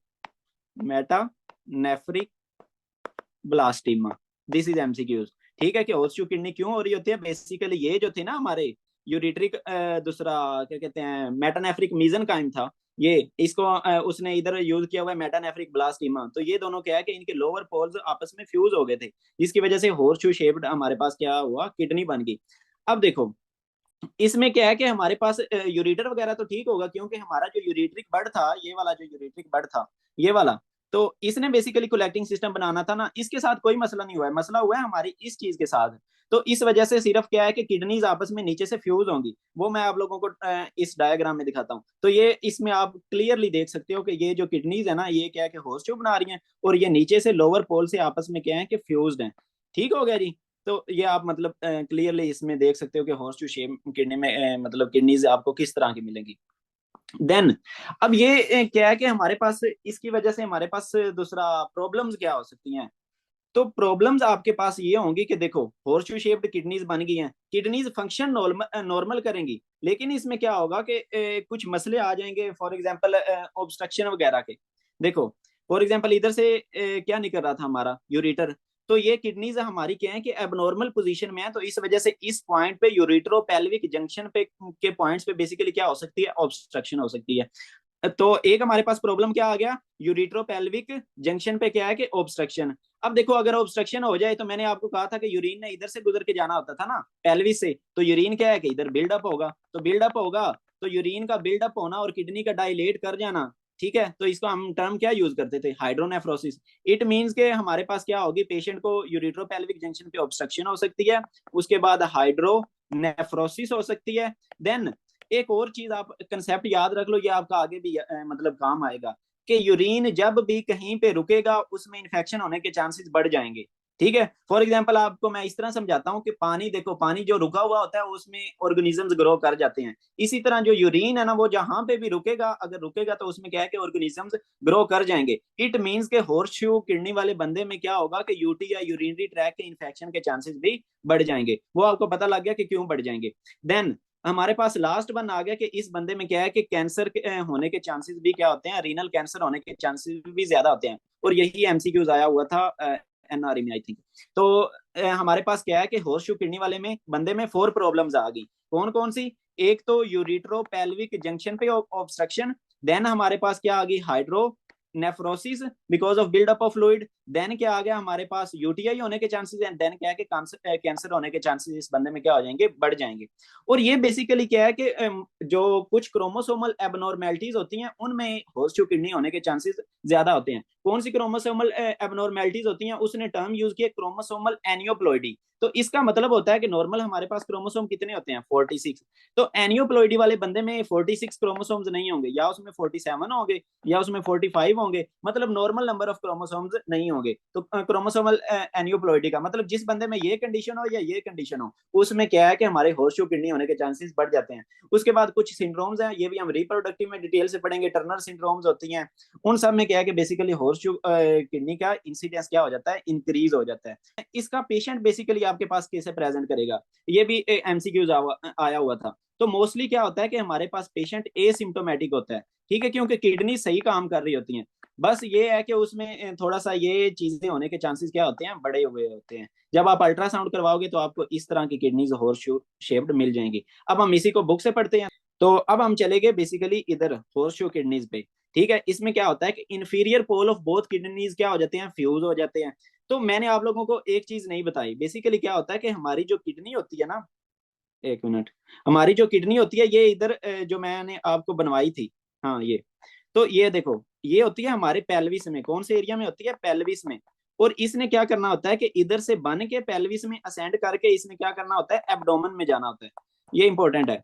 metanephric blastema. This is MCQs. ठीक है, कि हॉर्सशू किडनी क्यों हो रही होती है, बेसिकली ये जो थे ना हमारे यूरिट्रिक दूसरा क्या कहते हैं, मेटानेफ्रिक मीजनकाइम था, ये इसको उसने इधर यूज किया हुआ है मेटानेफ्रिक ब्लास्टीमा। तो ये दोनों क्या है कि इनके लोअर पोल्स आपस में फ्यूज हो गए थे, जिसकी वजह से हॉर्सशू शेप्ड हमारे पास क्या हुआ, किडनी बन गई। अब देखो इसमें क्या है कि हमारे पास यूरिटर वगैरह तो ठीक होगा, क्योंकि हमारा जो यूरिट्रिक बड था, ये वाला जो यूरिट्रिक बड था, ये वाला, तो इसने बेसिकली कोलेक्टिंग सिस्टम बनाना था ना, इसके साथ कोई मसला नहीं हुआ है, मसला हुआ है हमारी इस चीज के साथ। तो इस वजह से सिर्फ क्या है कि किडनीज आपस में नीचे से फ्यूज होंगी, वो मैं आप लोगों को इस डायग्राम में दिखाता हूँ। तो ये इसमें आप क्लियरली देख सकते हो कि ये जो किडनीज है ना, ये क्या है कि हॉर्सशू बना रही हैं, और ये नीचे से लोअर पोल से आपस में क्या है कि फ्यूज्ड हैं। ठीक हो गया जी। तो ये आप मतलब क्लियरली इसमें देख सकते हो कि हॉर्स टू शेप किडनी में मतलब किडनीज आपको किस तरह की मिलेंगी। देन अब ये क्या है कि हमारे पास इसकी वजह से हमारे पास दूसरा प्रॉब्लम्स क्या हो सकती हैं। तो प्रॉब्लम्स आपके पास ये होंगी कि देखो हॉर्सशू शेप्ड किडनीज बन गई हैं, किडनीज फंक्शन नॉर्मल करेंगी, लेकिन इसमें क्या होगा कि कुछ मसले आ जाएंगे, फॉर एग्जांपल ऑब्स्ट्रक्शन वगैरह के। देखो फॉर एग्जांपल इधर से क्या निकल रहा था हमारा यूरिटर, तो ये किडनीज हमारी क्या है कि एबनॉर्मल पोजीशन में है, तो इस वजह से इस पॉइंट पे यूरिट्रोपेल्विक जंक्शन पे के पॉइंट्स पे बेसिकली क्या हो सकती है, ऑब्स्ट्रक्शन हो सकती है। तो एक हमारे पास प्रॉब्लम क्या आ गया, यूरिट्रोपेल्विक जंक्शन पे क्या है कि ऑब्स्ट्रक्शन। अब देखो अगर ऑब्स्ट्रक्शन हो जाए, तो मैंने आपको कहा था कि यूरिन ने इधर से गुजर के जाना होता था ना, पेल्विस से, तो यूरिन क्या है कि इधर बिल्डअप होगा, तो बिल्डअप होगा, तो यूरिन का बिल्डअप होना और किडनी का डायलेट कर जाना। ठीक है, तो इसको हम टर्म क्या यूज करते थे, हाइड्रोनेफ्रोसिस। इट मींस के हमारे पास क्या होगी, पेशेंट को यूरिट्रोपेल्विक जंक्शन पे ऑब्स्ट्रक्शन हो सकती है, उसके बाद हाइड्रोनेफ्रोसिस हो सकती है। देन एक और चीज आप कंसेप्ट याद रख लो, ये आपका आगे भी मतलब काम आएगा, कि यूरिन जब भी कहीं पे रुकेगा उसमें इन्फेक्शन होने के चांसेस बढ़ जाएंगे। ठीक है। फॉर एग्जाम्पल आपको मैं इस तरह समझाता हूँ कि पानी देखो, पानी जो रुका हुआ होता है उसमें ऑर्गेनिजम्स ग्रो कर जाते हैं। इसी तरह जो यूरिन है ना, वो जहां पे भी रुकेगा, अगर रुकेगा तो उसमें क्या है कि ऑर्गेनिजम्स ग्रो कर जाएंगे। इट मींस के हॉर्स शू किडनी वाले बंदे में क्या होगा कि यूटी या यूरिनरी ट्रैक के इन्फेक्शन के चांसेस भी बढ़ जाएंगे। वो आपको पता लग गया कि क्यों बढ़ जाएंगे। देन हमारे पास लास्ट वन आ गया कि इस बंदे में क्या है कि कैंसर होने के चांसेस भी क्या होते हैं, रीनल कैंसर होने के चांसेस भी ज्यादा होते हैं। और यही एमसीक्यूज आया हुआ था एनआरई में, आई थिंक। तो हमारे पास क्या है कि हॉर्स शू किडनी वाले में बंदे में 4 प्रॉब्लम्स आ गई। कौन कौन सी? एक तो यूरिट्रो पेल्विक जंक्शन पे ऑब्स्ट्रक्शन। देन हमारे पास क्या आ गई? Hydronephrosis because of buildup of fluid. Then क्या आ गया हमारे पास? यूटीआई होने के चांसेस एंड देन क्या है कि कैंसर होने के चांसेस इस बंदे में क्या हो जाएंगे? बढ़ जाएंगे। और ये बेसिकली क्या है कि जो कुछ क्रोमोसोमल एबनॉर्मेलिटीज होती हैं उनमें हॉर्स शू किडनी होने के चांसेस ज्यादा होते हैं। कौन सी क्रोमोसोमल एबनॉर्मेलिटीज होती हैं? उसने टर्म यूज किया क्रोमोसोमल एनियोप्लॉइडी। तो इसका मतलब होता है कि नॉर्मल हमारे पास क्रोमोसोम कितने होते हैं? 46। तो एनियोप्लॉइडी वाले बंदे में 46 क्रोमोसोम्स नहीं होंगे, या उसमें 47 होंगे, या उसमें 45 होंगे। मतलब नॉर्मल नंबर ऑफ क्रोमोसोम्स नहीं होंगे। तो क्रोमोसोमल एनियोप्लॉइडी का मतलब जिस बंदे में ये कंडीशन हो या ये कंडीशन हो, उसमें क्या है कि हमारे हॉर्स शू किडनी होने के चांसेस बढ़ जाते हैं। उसके बाद कुछ सिंड्रोम्स हैं, ये भी हम रिप्रोडक्टिव में डिटेल से पढ़ेंगे। टर्नर सिंड्रोम्स होती हैं। उन सब में क्या है कि बेसिकली हॉर्स शू किडनी का इंसिडेंस क्या हो जाता है? इंक्रीज हो जाता है। इसका पेशेंट बेसिकली आपके पास कैसे प्रेजेंट करेगा? ये भी एमसीक्यूज आया हुआ था। तो मोस्टली क्या होता है कि हमारे पास पेशेंट एसिम्टोमेटिक होता है, ठीक है, क्योंकि किडनी सही काम कर रही होती हैं। बस ये है कि उसमें थोड़ा सा ये चीजें होने के चांसेस क्या होते हैं? बड़े हुए होते हैं। जब आप अल्ट्रासाउंड करवाओगे तो आपको इस तरह की किडनीज हॉर्स शू शेप्ड मिल जाएंगी। अब हम इसी को बुक से पढ़ते हैं। तो अब हम चले गए बेसिकली इधर हॉर्स शू किडनीज पे। ठीक है, इसमें क्या होता है कि inferior pole of both kidneys क्या हो जाते हैं? फ्यूज हो जाते हैं। तो मैंने आप लोगों को एक चीज नहीं बताई। बेसिकली क्या होता है कि हमारी जो किडनी होती है ना, एक मिनट, हमारी जो किडनी होती है ये इधर जो मैंने आपको बनवाई थी, हाँ ये, तो ये देखो, ये होती है हमारे पेल्विस में। कौन से एरिया में होती है? पेल्विस में। और इसने क्या करना होता है कि इधर से बन के पेल्विस में असेंड करके इसने क्या करना होता है? एब्डोमेन में जाना होता है। ये इंपॉर्टेंट है।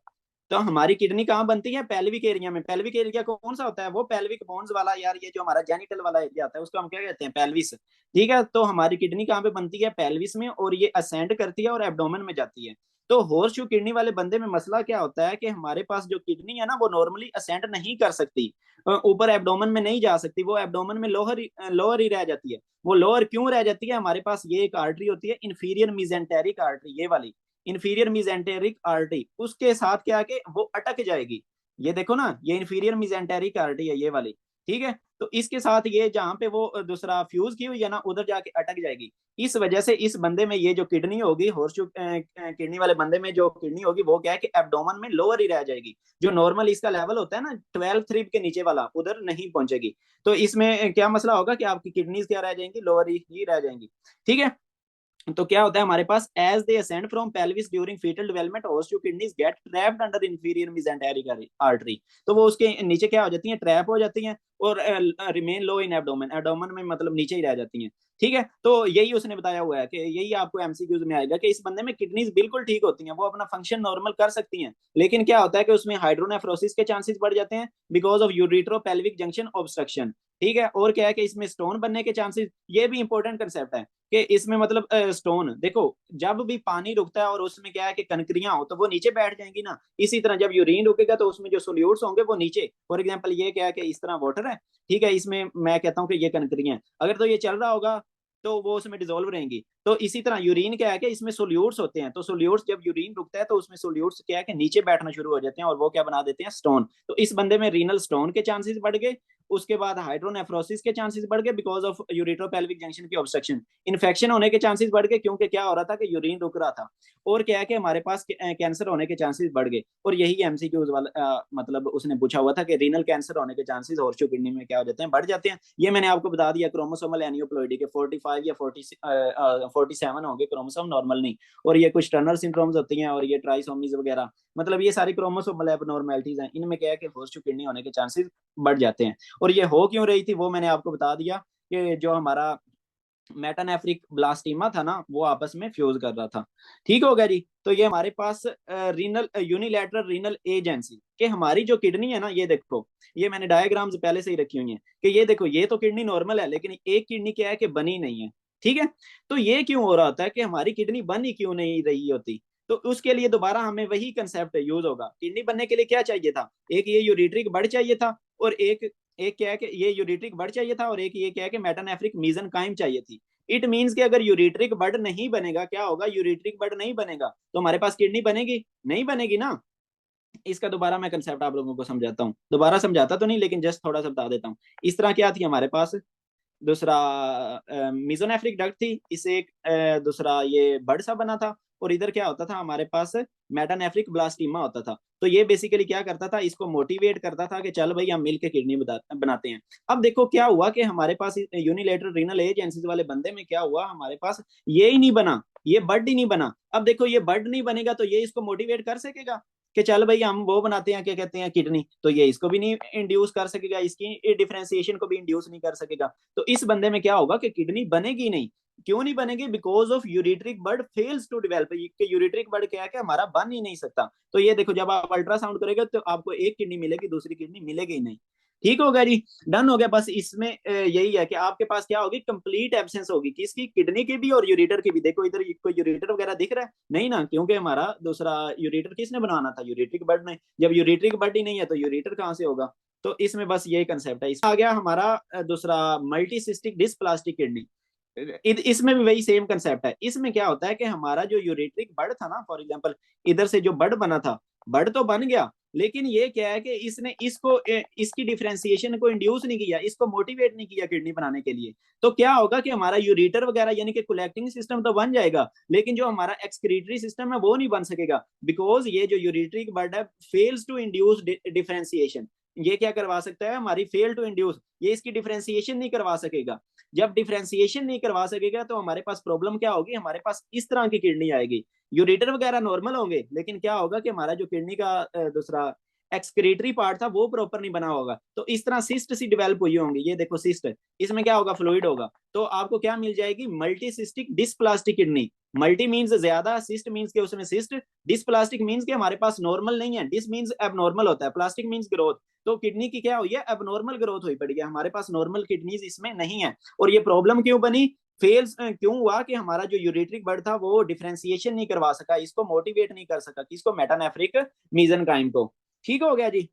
तो हमारी किडनी कहाँ बनती है? पेल्विक एरिया में। पेल्विक एरिया कौन सा होता है? वो पेल्विक बोन्स वाला, यार ये जो हमारा जेनिटल वाला एरिया आता है उसको हम क्या कहते हैं? पेल्विस। ठीक है, तो हमारी किडनी कहाँ पे बनती है? पेल्विस में। और ये असेंड करती है और एब्डोमेन में जाती है। तो हॉर्स शू किडनी वाले बंदे में मसला क्या होता है कि हमारे पास जो किडनी है ना, वो नॉर्मली असेंड नहीं कर सकती, ऊपर एब्डोमेन में नहीं जा सकती। वो एब्डोमेन में लोअर लोअर ही रह जाती है। वो लोअर क्यों रह जाती है? हमारे पास ये एक आर्टरी होती है, इंफीरियर मिजेंटेरिक आर्टरी, ये वाली इंफीरियर मिजेंटेरिक आर्टरी, उसके साथ क्या है कि वो अटक जाएगी। ये देखो ना, ये इंफीरियर मिजेंटेरिक आर्टरी है ये वाली। ठीक है, तो इसके साथ ये जहां पे वो दूसरा फ्यूज की हुई है ना, उधर जाके अटक जाएगी। इस वजह से इस बंदे में ये जो किडनी होगी, हॉर्सशू किडनी वाले बंदे में जो किडनी होगी, वो क्या है कि एब्डोमेन में लोअर ही रह जाएगी। जो नॉर्मल इसका लेवल होता है ना 12th रिब के नीचे वाला, उधर नहीं पहुंचेगी। तो इसमें क्या मसला होगा कि आपकी किडनीज क्या रह जाएंगी? लोअर ही रह जाएंगी। ठीक है, तो क्या होता है हमारे पास? As they ascend from pelvis during fetal development, horseshoe kidneys get trapped under inferior mesenteric artery. तो वो उसके नीचे क्या हो जाती हैं? ट्रैप हो जाती हैं और रिमेन लो इन एब्डोमेन। एब्डोमेन में मतलब नीचे ही रह जाती हैं। ठीक है, तो यही उसने बताया हुआ है कि यही आपको एमसीक्यूज में आएगा कि इस बंदे में किडनीज बिल्कुल ठीक होती हैं, वो अपना फंक्शन नॉर्मल कर सकती हैं। लेकिन क्या होता है कि उसमें हाइड्रोनेफ्रोसिस के चांसेस बढ़ जाते हैं because of uretero pelvic junction obstruction. ठीक है, और क्या है कि इसमें स्टोन बनने के चांसेस, ये भी इंपॉर्टेंट कंसेप्ट है कि इसमें मतलब स्टोन देखो, जब भी पानी रुकता है और उसमें क्या है कि कनकरियां हो तो वो नीचे बैठ जाएंगी ना। इसी तरह जब यूरिन रुकेगा तो उसमें जो सोल्यूट्स होंगे वो नीचे। फॉर एग्जांपल ये क्या है कि इस तरह वाटर है, ठीक है, इसमें मैं कहता हूँ कि ये कनकरियां, अगर तो ये चल रहा होगा तो वो उसमें डिजोल्व रहेंगी। तो इसी तरह यूरिन क्या है कि इसमें सोल्यूट्स होते हैं। तो सोल्यूट्स जब यूरिन रुकता है तो उसमें सोल्यूट्स क्या है कि नीचे बैठना शुरू हो जाते हैं और वो क्या बना देते हैं? स्टोन। तो इस बंदे में रीनल स्टोन के चांसेस बढ़ गए। उसके बाद हाइड्रोनेफ्रोसिस के चांसेस बढ़ गए बिकॉज ऑफ यूरिट्रोपेल्विक जंक्शन की ऑब्स्ट्रक्शन। इन्फेक्शन होने के चांसेस बढ़ गए क्योंकि क्या हो रहा था कि यूरिन रुक रहा था। और क्या है कि हमारे पास कैंसर होने के चांसेस बढ़ गए। और यही एमसीक्यूज वाला मतलब उसने पूछा हुआ था कि रीनल कैंसर होने के चांसेस हॉर्सशू किडनी में क्या हो जाते हैं? बढ़ जाते हैं। ये मैंने आपको बता दिया क्रोमोसोमल एनियोप्लॉइडी के 45 या 47 होंगे क्रोमोसोम, नॉर्मल नहीं। और ये कुछ टर्नर सिंड्रोम्स होती हैं और ये ट्राइसोमीज वगैरह, मतलब ये सारी क्रोमोसोमल एबनॉर्मेलिटीज हैं। इनमें क्या है कि हॉर्सशू किडनी होने के चांसेस बढ़ जाते हैं। और ये हो क्यों रही थी वो मैंने आपको बता दिया कि जो हमारा मेटानेफ्रिक ब्लास्टीमा था ना, वो आपस में फ्यूज कर रहा था। ठीक हो गया जी। तो ये हमारे पास रीनल यूनिलैटरल रीनल एजेंसी कि हमारी जो किडनी है ना, ये देखो, ये मैंने डायग्राम्स पहले से ही रखी हुई हैं कि ये देखो, ये तो किडनी नॉर्मल है लेकिन एक किडनी क्या है कि बनी नहीं है। ठीक है। तो ये क्यों हो रहा होता है कि हमारी किडनी बन ही क्यों नहीं रही होती? तो उसके लिए दोबारा हमें वही कंसेप्ट यूज होगा। किडनी बनने के लिए क्या चाहिए था? एक ये यूरिट्रिक बड चाहिए था, और एक एक क्या है कि ये यूरिट्रिक बड चाहिए था, और एक ये क्या है कि मेटानेफ्रिक मीजनकाइम चाहिए थी। इट मीन्स कि अगर यूरिट्रिक बड नहीं बनेगा, क्या होगा? यूरिट्रिक बड नहीं बनेगा तो हमारे पास किडनी बनेगी नहीं? बनेगी ना। इसका दोबारा मैं कंसेप्ट आप लोगों को समझाता हूँ, दोबारा समझाता तो नहीं लेकिन जस्ट थोड़ा सा बता देता हूँ। इस तरह क्या थी हमारे पास? दूसरा मिजोनेफ्रिक डक्ट थी, इसे एक दूसरा ये बर्ड सा बना था, और इधर क्या होता था हमारे पास? मेटानेफ्रिक ब्लास्टीमा होता था। तो ये बेसिकली क्या करता था? इसको मोटिवेट करता था कि चल भाई हम मिलके किडनी बनाते हैं। अब देखो क्या हुआ कि हमारे पास यूनिलेटरल रीनल एजेंसीज वाले बंदे में क्या हुआ, हमारे पास ये ही नहीं बना, ये बर्ड ही नहीं बना। अब देखो ये बर्ड नहीं बनेगा तो ये इसको मोटिवेट कर सकेगा कि चल भाई हम वो बनाते हैं, क्या कहते हैं, किडनी। तो ये इसको भी नहीं इंड्यूस कर सकेगा, इसकी डिफरेंशिएशन को भी इंड्यूस नहीं कर सकेगा। तो इस बंदे में क्या होगा कि किडनी बनेगी नहीं। क्यों नहीं बनेगी? Because of ureteric bud fails to develop. Ureteric bud क्या है कि हमारा बन ही नहीं सकता। तो ये देखो जब आप अल्ट्रासाउंड करेंगे तो आपको एक किडनी मिलेगी, दूसरी किडनी मिलेगी ही नहीं। ठीक हो गया जी, डन हो गया। बस इसमें यही है कि आपके पास क्या होगी? कंप्लीट एब्सेंस होगी, किसकी? किडनी की भी और यूरिटर की भी। देखो इधर कोई यूरिटर वगैरह दिख रहा है नहीं ना, क्योंकि हमारा दूसरा यूरिटर किसने बनाना था? यूरिट्रिक बर्ड ने। जब यूरिट्रिक बर्ड ही नहीं है तो यूरिटर कहाँ से होगा? तो इसमें बस यही कंसेप्ट है। इसमें आ गया हमारा दूसरा मल्टीसिस्टिक डिस्प्लास्टिक किडनी। इसमें भी वही सेम कंसेप्ट है। इसमें क्या होता है कि हमारा जो यूरेट्रिक बर्ड था ना, फॉर एग्जांपल इधर से जो बर्ड बना था, बर्ड तो बन गया, लेकिन ये क्या है कि इसने इसको इसकी डिफरेंशिएशन को इंड्यूस नहीं किया, इसको मोटिवेट नहीं किया किडनी बनाने के लिए। तो क्या होगा कि हमारा यूरिटर वगैरह यानी कि कलेक्टिंग सिस्टम तो बन जाएगा, लेकिन जो हमारा एक्सक्रीटरी सिस्टम है वो नहीं बन सकेगा। बिकॉज ये जो यूरिट्रिक बर्ड है फेल्स टू इंड्यूस डिफरेंशिएशन। ये क्या करवा सकता है? हमारी फेल टू इंड्यूस, ये इसकी डिफरेंशिएशन नहीं करवा सकेगा। जब डिफरेंशिएशन नहीं करवा सकेगा तो हमारे पास प्रॉब्लम क्या होगी? हमारे पास इस तरह की किडनी आएगी। यूरेटर वगैरह नॉर्मल होंगे, लेकिन क्या होगा कि हमारा जो किडनी का दूसरा एक्सक्रीटरी पार्ट था वो प्रॉपर नहीं बना होगा। तो इस तरह सिस्ट सी डेवलप हुई होंगी। ये देखो सिस्ट, इसमें क्या होगा? फ्लूइड होगा। तो आपको क्या मिल जाएगी? मल्टीसिस्टिक डिस्प्लास्टिक किडनी। मल्टी मीन्स ज्यादा, सिस्ट मीन्स के उसमें सिस्ट, डिस्प्लास्टिक मीन्स के हमारे पास नॉर्मल नहीं है। डिस मीन्स एबनॉर्मल होता है, प्लास्टिक मीन्स ग्रोथ। तो किडनी की क्या हुई है? एबनॉर्मल ग्रोथ हुई पड़ी है, हमारे पास नॉर्मल किडनीज इसमें नहीं है। और ये प्रॉब्लम क्यों बनी? फेल्स क्यों हुआ कि हमारा जो यूरेट्रिक बर्ड था वो डिफरेंशिएशन नहीं करवा सका, इसको मोटिवेट नहीं कर सका, किसको? मेटानेफ्रिक मीजनकाइम को। ठीक हो गया जी।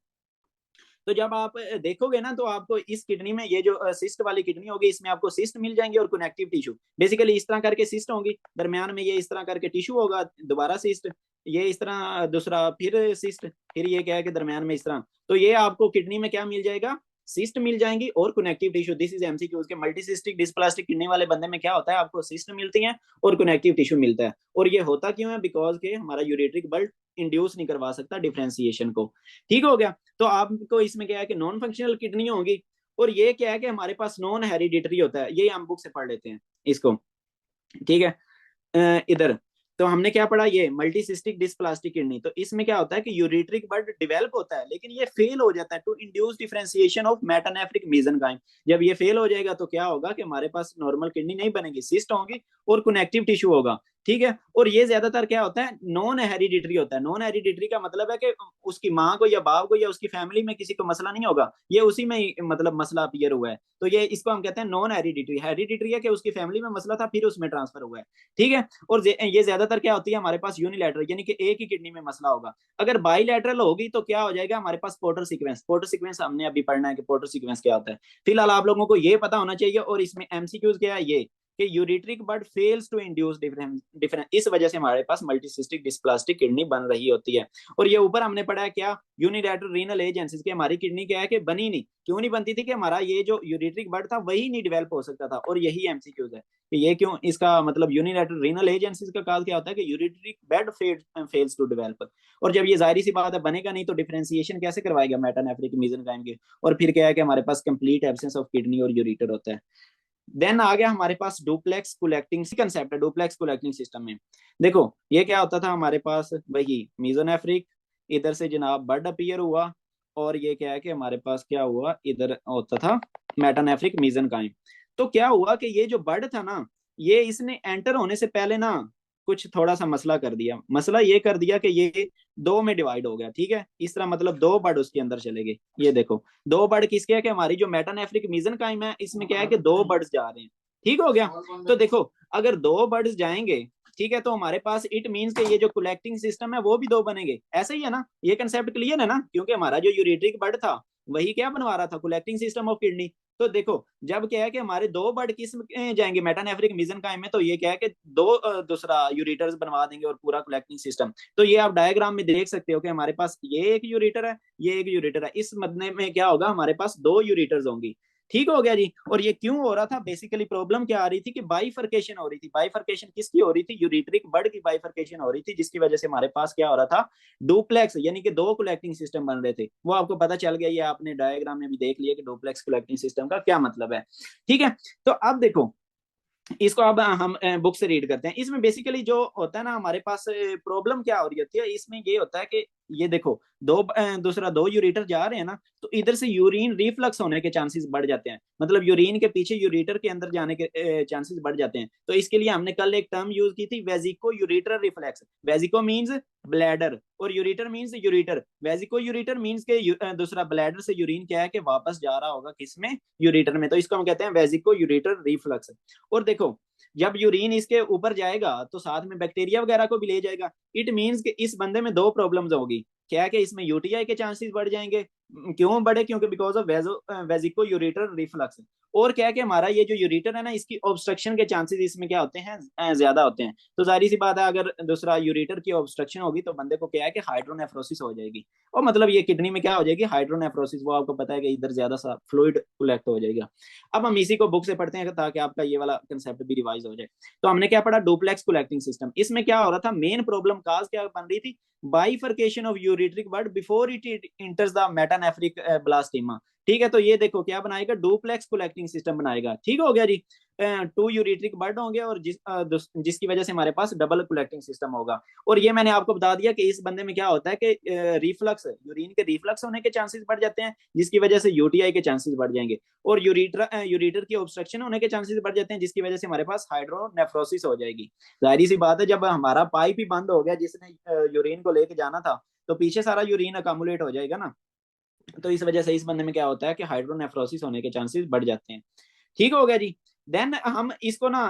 तो जब आप देखोगे ना तो आपको इस किडनी में ये जो सिस्ट वाली किडनी होगी इसमें आपको सिस्ट मिल जाएंगे और कनेक्टिव टिश्यू। बेसिकली इस तरह करके सिस्ट होंगी, दरमियान में ये इस तरह करके टिश्यू होगा, दोबारा सिस्ट, ये इस तरह दूसरा, फिर सिस्ट, फिर ये क्या है कि दरमियान में इस तरह। तो ये आपको किडनी में क्या मिल जाएगा? सिस्ट मिल जाएंगी और connective tissue. This is MCQ के मल्टीसिस्टिक डिस्प्लास्टिक किडनी वाले बंदे में क्या होता है? आपको सिस्ट मिलती है और कनेक्टिव टिश्यू मिलता है। और ये होता क्यों है? बिकॉज के हमारा यूरेट्रिक बल्ब इंड्यूस नहीं करवा सकता डिफरेंशिएशन को। ठीक हो गया। तो आपको इसमें क्या है कि नॉन फंक्शनल किडनी होगी, और ये क्या है कि हमारे पास नॉन हेरिडिटरी होता है। ये हम बुक से पढ़ लेते हैं इसको। ठीक है। इधर तो हमने क्या पढ़ा? ये मल्टीसिस्टिक डिस्प्लास्टिक किडनी। तो इसमें क्या होता है कि यूरिट्रिक बर्ड डेवलप होता है, लेकिन ये फेल हो जाता है to induce differentiation of metanephric mesenchyme. जब ये फेल हो जाएगा तो क्या होगा कि हमारे पास नॉर्मल किडनी नहीं बनेगी, सिस्ट होगी और कनेक्टिव टिश्यू होगा। ठीक है। और ये ज्यादातर क्या होता है? नॉन हेरिडिटरी होता है। नॉन हेरिडिटरी का मतलब है कि उसकी माँ को या बाप को या उसकी फैमिली में किसी को मसला नहीं होगा, ये उसी में ही मतलब मसला अपीयर हुआ है। तो ये इसको हम कहते हैं नॉन हेरिडिटरी। हेरिडिटरी है कि उसकी फैमिली में मसला था फिर उसमें ट्रांसफर हुआ है। ठीक है। और ये ज्यादातर क्या होती है हमारे पास? यूनिलैटरल, यानी कि एक ही किडनी में मसला होगा। अगर बाईलैटरल होगी तो क्या हो जाएगा हमारे पास? Potter sequence. पोर्टर सीक्वेंस हमने अभी पढ़ना है कि पोर्टर सीक्वेंस क्या होता है। फिलहाल आप लोगों को ये पता होना चाहिए। और इसमें एमसीक्यूज क्या है? ये कि ureteric bud fails to induce difference, इस वजह से हमारे पास मल्टीसिस्टिक डिस्प्लास्टिक किडनी बन रही होती है। और ये ऊपर हमने पढ़ा है क्या? यूनिलैटरल रीनल एजेंसीज की हमारी किडनी क्या है कि बनी नहीं। क्यों नहीं बनती थी? कि हमारा ये जो यूरिट्रिक बर्ड था वही नहीं डेवलप हो सकता था। और यही एमसीक्यूज है कि ये क्यों, इसका मतलब यूनिलैटरल रीनल एजेंसीज का काल क्या होता है कि यूरिट्रिक बेड फेल्स टू डेवलप। और जब ये जाहिर सी बात है बनेगा नहीं तो डिफरेंशिएशन कैसे करवाएगा मेटानेफ्रिक मीजनकाइम के? और फिर क्या है कि हमारे पास कंप्लीट एब्सेंस ऑफ किडनी और यूरिटर होता है। देन आ गया हमारे पास डुप्लेक्स कोलेक्टिंग कंसेप्ट है। डुप्लेक्स कोलेक्टिंग सिस्टम में देखो ये क्या होता था हमारे पास? वही मीजोनेफ्रिक, इधर से जनाब बर्ड अपीयर हुआ, और ये क्या है कि हमारे पास क्या हुआ? इधर होता था मेटानेफ्रिक मीजनकाइम। तो क्या हुआ कि ये जो बर्ड था ना, ये इसने एंटर होने से पहले ना कुछ थोड़ा सा मसला कर दिया। मसला ये कर दिया कि ये दो में डिवाइड हो गया। ठीक है। इस तरह मतलब दो बर्ड उसके अंदर चले गए। ये देखो दो बर्ड किसके है कि हमारी जो मेटानेफ्रिक मीजनकाइम है इसमें क्या है कि दो बर्ड्स जा रहे हैं। ठीक हो गया। तो देखो अगर दो बर्ड्स जाएंगे, ठीक है, तो हमारे पास इट मींस के ये जो कलेक्टिंग सिस्टम है वो भी दो बनेंगे, ऐसा ही है ना, ये कंसेप्ट क्लियर है ना, क्योंकि हमारा जो यूरेट्रिक बर्ड था वही क्या बनवा रहा था, कलेक्टिंग सिस्टम ऑफ किडनी। तो देखो जब क्या है कि हमारे दो बर्ड किस में जाएंगे, मेटानेफ्रिक मीजनकाइम में, तो ये क्या है कि दो दूसरा यूरेटर्स बनवा देंगे और पूरा कलेक्टिंग सिस्टम। तो ये आप डायग्राम में देख सकते हो कि हमारे पास ये एक यूरेटर है, ये एक यूरेटर है, इस मदने में क्या होगा, हमारे पास दो यूरेटर्स होंगी। ठीक हो गया जी। और ये क्यों हो रहा था, बेसिकली प्रॉब्लम क्या आ रही थी कि बाइफर्केशन हो रही थी। बाइफर्केशन किसकी हो रही थी, यूरेट्रिक बर्ड की बाइफर्केशन हो रही थी, जिसकी वजह से हमारे पास क्या हो रहा था, डुप्लेक्स यानी कि दो कलेक्टिंग सिस्टम बन रहे थे। वो आपको पता चल गया, ये आपने डायग्राम में भी देख लिया कि डुप्लेक्स कलेक्टिंग सिस्टम का क्या मतलब है। ठीक है। तो अब देखो इसको अब हम बुक से रीड करते हैं। इसमें बेसिकली जो होता है ना हमारे पास प्रॉब्लम क्या हो रही होती है, इसमें ये होता है कि ये देखो दूसरा दो यूरेटर जा रहे हैं ना, तो इधर से यूरिन रिफ्लक्स होने के चांसेस बढ़ जाते हैं, मतलब यूरिन के पीछे यूरेटर के अंदर जाने के चांसेस बढ़ जाते हैं। तो इसके लिए हमने कल एक टर्म यूज की थी, vesico ureter reflux. Vesico means bladder और ureter means ureter. Vesico ureter means के दूसरा ब्लैडर से यूरिन क्या है कि वापस जा रहा होगा किसमें, यूरेटर में, तो इसको हम कहते हैं वेजिको यूरेटर रिफ्लक्स। और देखो जब यूरिन इसके ऊपर जाएगा तो साथ में बैक्टीरिया वगैरह को भी ले जाएगा। इट मींस कि इस बंदे में दो प्रॉब्लम्स होगी, क्या है कि इसमें यूटीआई के चांसेस बढ़ जाएंगे। क्यों बढ़े, क्योंकि बिकॉज ऑफ वेजिको यूरेटर रिफ्लक्स। और क्या है कि हमारा ये जो यूरेटर है ना, इसकी ऑब्स्ट्रक्शन के चांसेस इसमें क्या होते हैं, ज्यादा होते हैं। तो जाहिर सी बात है अगर दूसरा यूरेटर की ऑब्स्ट्रक्शन होगी तो बंदे को क्या है कि हाइड्रोनेफ्रोसिस हो जाएगी, और मतलब ये किडनी में क्या हो जाएगी, हाइड्रोनेफ्रोसिस। वो आपको पता है कि इधर ज्यादा सा फ्लूइड कलेक्ट हो जाएगा। अब हम इसी को बुक से पढ़ते हैं ताकि आपका ये वाला कंसेप्ट भी रिवाइज हो जाए। तो हमने क्या पढ़ा, डुप्लेक्स कलेक्टिंग सिस्टम। इसमें क्या हो रहा था, मेन प्रॉब्लम काज क्या बन रही थी, bifurcation of ureteric bud before it enters the metanephric blastema. ठीक है। तो ये देखो क्या बनाएगा, डुप्लेक्स कलेक्टिंग सिस्टम बनाएगा। ठीक हो गया जी। टू यूरेट्रिक बर्ड होंगे और जिसकी वजह से हमारे पास डबल कलेक्टिंग सिस्टम होगा। और ये मैंने आपको बता दिया कि इस बंदे में क्या होता है कि रिफ्लक्स, यूरिन के रिफ्लक्स होने के चांसेस बढ़ जाते हैं, जिसकी वजह से यूटीआई के चांसेस बढ़ जाएंगे। और यूरेटर की ऑब्स्ट्रक्शन होने के चांसेस बढ़ जाते हैं, जिसकी वजह से हमारे पास हाइड्रोनेफ्रोसिस हो जाएगी। जाहिर सी बात है जब हमारा पाइप ही बंद हो गया जिसने यूरिन को लेके जाना था, तो पीछे सारा यूरिन अकामुलेट हो जाएगा ना। तो इस वजह से इस बंदे में क्या होता है कि हाइड्रोनेफ्रोसिस होने के चांसेस बढ़ जाते हैं। ठीक हो गया जी। देन हम इसको ना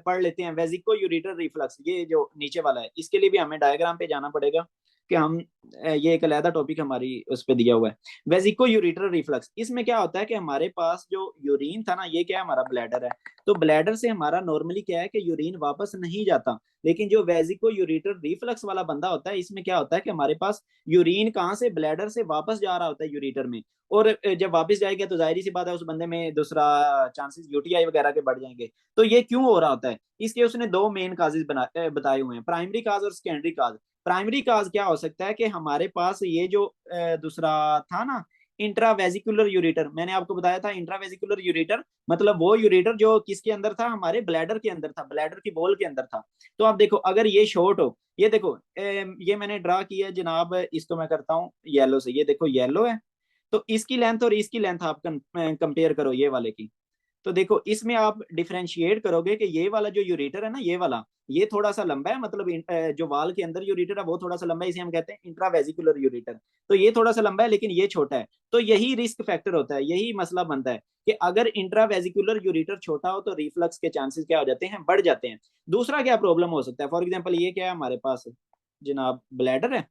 पढ़ लेते हैं, वेजिको यूरेटर रिफ्लक्स, ये जो नीचे वाला है, इसके लिए भी हमें डायग्राम पे जाना पड़ेगा कि हम ये एक अलहदा टॉपिक हमारी उस पर दिया हुआ है। वेजिको यूरेटर रिफ्लक्स, इसमें क्या होता है कि हमारे पास जो यूरिन था ना, ये क्या है, हमारा ब्लैडर है। तो ब्लैडर से हमारा नॉर्मली क्या है कि यूरिन वापस नहीं जाता, लेकिन जो वेजिको यूरेटर रिफ्लक्स वाला बंदा होता है, इसमें क्या होता है कि हमारे पास यूरिन कहाँ से, ब्लैडर से वापस जा रहा होता है यूरेटर में। और जब वापस जाएगा तो जाहिर सी बात है उस बंदे में दूसरा चांसेस यूटीआई वगैरह के बढ़ जाएंगे। तो ये क्यों हो रहा होता है, इसके उसने दो मेन काजेस बताए हुए हैं, प्राइमरी काज और सेकेंडरी काज। प्राइमरी काज क्या हो सकता है कि हमारे पास ये जो दूसरा था ना, इंट्रावेजिकुलर यूरेटर, मैंने आपको बताया था इंट्रावेजिकुलर यूरेटर मतलब वो यूरेटर जो किसके अंदर था, हमारे ब्लैडर के अंदर था, ब्लैडर की बॉल के अंदर था। तो आप देखो अगर ये शॉर्ट हो, ये देखो ये मैंने ड्रा किया है जनाब, इसको मैं करता हूँ येलो से, ये देखो येलो है। तो इसकी लेंथ और इसकी लेंथ आप कंपेयर करो ये वाले की। तो देखो इसमें आप डिफरेंशिएट करोगे कि ये वाला जो यूरेटर है ना, ये वाला, ये थोड़ा सा लंबा है, मतलब जो वाल के अंदर यूरेटर है वो थोड़ा सा लंबा है, इसे हम कहते हैं इंट्रावेजिकुलर यूरेटर। तो ये थोड़ा सा लंबा है लेकिन ये छोटा है। तो यही रिस्क फैक्टर होता है, यही मसला बनता है कि अगर इंट्रावेजिकुलर यूरेटर छोटा हो तो रिफ्लक्स के चांसेस क्या हो जाते हैं, बढ़ जाते हैं। दूसरा क्या प्रॉब्लम हो सकता है, फॉर एग्जाम्पल ये क्या है हमारे पास जनाब, ब्लैडर है,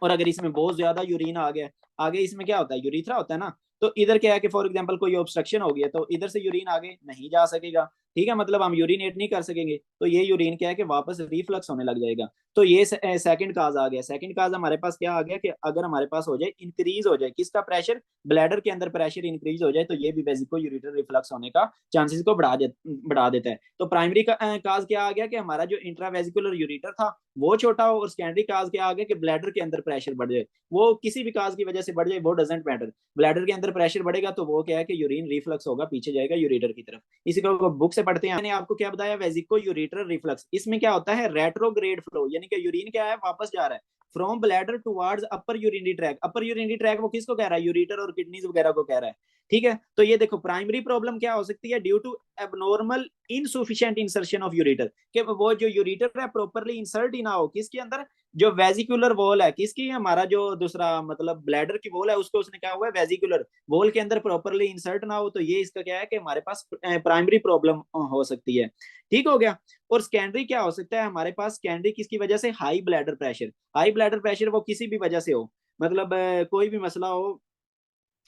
और अगर इसमें बहुत ज्यादा यूरिन आ गया, आगे इसमें क्या होता है, यूरिथ्रा होता है ना। तो इधर क्या है कि फॉर एग्जांपल कोई ऑब्स्ट्रक्शन हो गया तो इधर से यूरिन आगे नहीं जा सकेगा। ठीक है, मतलब हम यूरिनेट नहीं कर सकेंगे, तो ये यूरिन क्या है कि वापस रिफ्लक्स होने लग जाएगा। तो ये सेकंड काज आ गया। सेकंड काज हमारे पास क्या आ गया कि अगर हमारे पास हो जाए, इंक्रीज हो जाए किसका प्रेशर, ब्लैडर के अंदर प्रेशर इंक्रीज हो जाए, तो ये भी वेजिको यूरेटर रिफ्लक्स होने का चांसेस को बढ़ा देता है। तो प्राइमरी काज क्या आ गया कि हमारा जो इंट्रावेजिकुलर यूरेटर था वो छोटा हो, और सेकेंडरी काज क्या आ गया कि ब्लैडर के अंदर प्रेशर बढ़ जाए। वो किसी भी काज की वजह से बढ़ जाए, वो डजेंट मैटर, ब्लैडर के अंदर प्रेशर बढ़ेगा तो वो क्या है कि यूरिन रिफ्लक्स होगा, पीछे जाएगा यूरेटर की तरफ। इसी को बुक से पढ़ते हैं। मैंने आपको क्या बताया, वेजिको यूरेटर रिफ्लक्स, इसमें क्या होता है, रेट्रोग्रेड फ्लो, यानी कि यूरिन क्या है, वापस जा रहा है from bladder towards upper urinary track. Upper urinary track वो किसको कह रहा है, यूरेटर और किडनीज वगैरह को कह रहा है। ठीक है। तो ये देखो प्राइमरी प्रॉब्लम क्या हो सकती है, due to abnormal insufficient insertion of ureter, कि वो जो यूरेटर है प्रॉपरली इंसर्ट ही ना हो किसके अंदर, जो वेजिकुलर वॉल है किसकी, हमारा जो दूसरा मतलब ब्लैडर की वॉल है उसको उसने क्या हुआ है, वेजिकुलर वॉल के अंदर प्रॉपरली इंसर्ट ना हो, तो ये इसका क्या है कि हमारे पास प्राइमरी प्रॉब्लम हो सकती है। ठीक हो गया। और सेकेंडरी क्या हो सकता है हमारे पास, सेकेंडरी किसकी वजह से, high bladder pressure. High bladder pressure वो किसी भी वजह से हो, मतलब कोई भी मसला हो,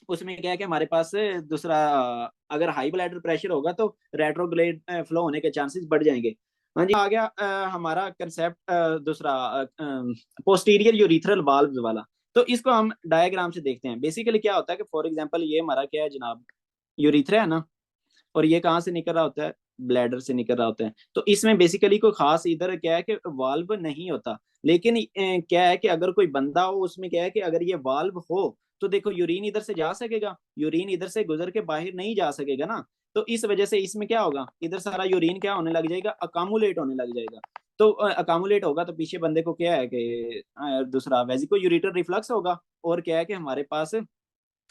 उसमें क्या है कि हमारे पास दूसरा अगर हाई ब्लड प्रेशर होगा तो रेट्रोग्रेड फ्लो होने के चांसेस बढ़ जाएंगे। हाँ जी, आ गया हमारा कंसेप्ट दूसरा पोस्टीरियर यूरिथ्रल वाल्व वाला। तो इसको हम डायग्राम से देखते हैं। बेसिकली क्या होता है कि फॉर एग्जांपल ये हमारा क्या है जनाब, यूरिथ्रा है ना, और ये कहाँ से निकल रहा होता है, ब्लैडर से निकल रहा होता है। तो इसमें बेसिकली कोई खास इधर क्या है कि वाल्व नहीं होता, लेकिन क्या है कि अगर कोई बंदा हो उसमें क्या है कि अगर ये वाल्व हो तो देखो यूरिन इधर से जा सकेगा, यूरिन इधर से गुजर के बाहर नहीं जा सकेगा ना। तो इस वजह से इसमें क्या होगा, इधर सारा यूरिन क्या होने लग जाएगा, अकामुलेट होने लग जाएगा। तो अकामुलेट होगा तो पीछे बंदे को क्या है कि दूसरा वेजिको यूरिटर रिफ्लक्स होगा, और क्या है कि हमारे पास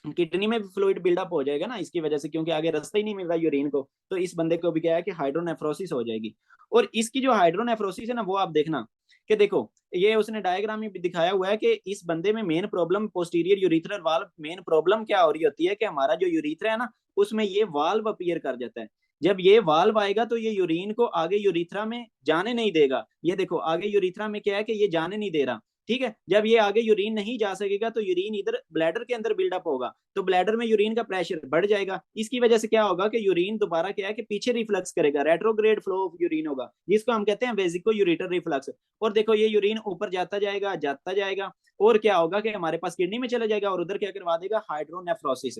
किडनी में भी फ्लूइड बिल्डअप हो जाएगा ना इसकी वजह से, क्योंकि आगे रास्ता ही नहीं मिल रहा यूरिन को। तो इस बंदे को भी क्या है कि हाइड्रोनेफ्रोसिस हो जाएगी। और इसकी जो हाइड्रोनेफ्रोसिस है ना वो आप देखना कि देखो ये उसने डायग्राम में भी दिखाया हुआ है कि इस बंदे में main problem posterior urethral valve, main problem क्या हो रही होती है कि हमारा जो यूरिथ्रा है ना उसमें ये वाल्व अपीयर कर जाता है। जब ये वाल्व आएगा तो ये यूरिन को आगे यूरिथ्रा में जाने नहीं देगा। ये देखो आगे यूरिथ्रा में क्या है कि ये जाने नहीं दे रहा। ठीक है, जब ये आगे यूरिन नहीं जा सकेगा तो यूरिन इधर ब्लैडर के अंदर बिल्डअप होगा, तो ब्लैडर में यूरिन का प्रेशर बढ़ जाएगा। इसकी वजह से क्या होगा कि यूरिन दोबारा क्या है कि पीछे रिफ्लक्स करेगा, रेट्रोग्रेड फ्लो ऑफ यूरिन होगा जिसको हम कहते हैं वेजिको यूरिटर रिफ्लक्स। और देखो ये यूरिन ऊपर जाता जाएगा जाता जाएगा, और क्या होगा कि हमारे पास किडनी में चला जाएगा और उधर क्या करवा देगा, हाइड्रोनेफ्रोसिस।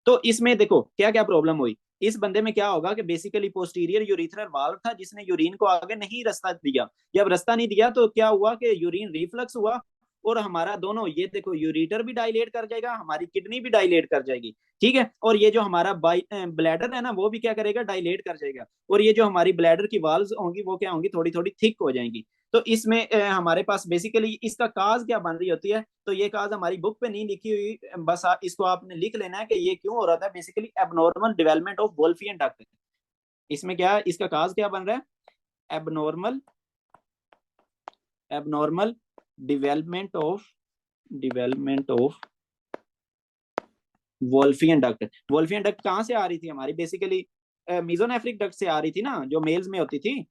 तो इसमें देखो क्या क्या प्रॉब्लम हुई, इस बंदे में क्या होगा कि बेसिकली पोस्टीरियर यूरिथ्रल वाल्व था जिसने यूरिन को आगे नहीं रास्ता दिया। जब रास्ता नहीं दिया तो क्या हुआ कि यूरिन रिफ्लक्स हुआ, और हमारा दोनों ये देखो यूरिटर भी डायलेट कर जाएगा, हमारी किडनी भी डायलेट कर जाएगी। ठीक है, और ये जो हमारा ब्लैडर है ना वो भी क्या करेगा, डायलेट कर जाएगा। और ये जो हमारी ब्लैडर की वाल्व्स होंगी वो क्या होंगी, थोड़ी थोड़ी थिक हो जाएंगी। तो इसमें हमारे पास बेसिकली इसका काज क्या बन रही होती है, तो ये काज हमारी बुक पे नहीं लिखी हुई, बस इसको आपने लिख लेना है कि ये क्यों हो रहा था। Basically abnormal development of Wolffian duct, इसमें क्या इसका काज क्या बन रहा है, abnormal abnormal development of Wolffian duct. Wolffian duct कहाँ से आ रही थी हमारी, बेसिकली मीजोनेफ्रिक डक्ट से आ रही थी ना, जो मेल्स में होती थी।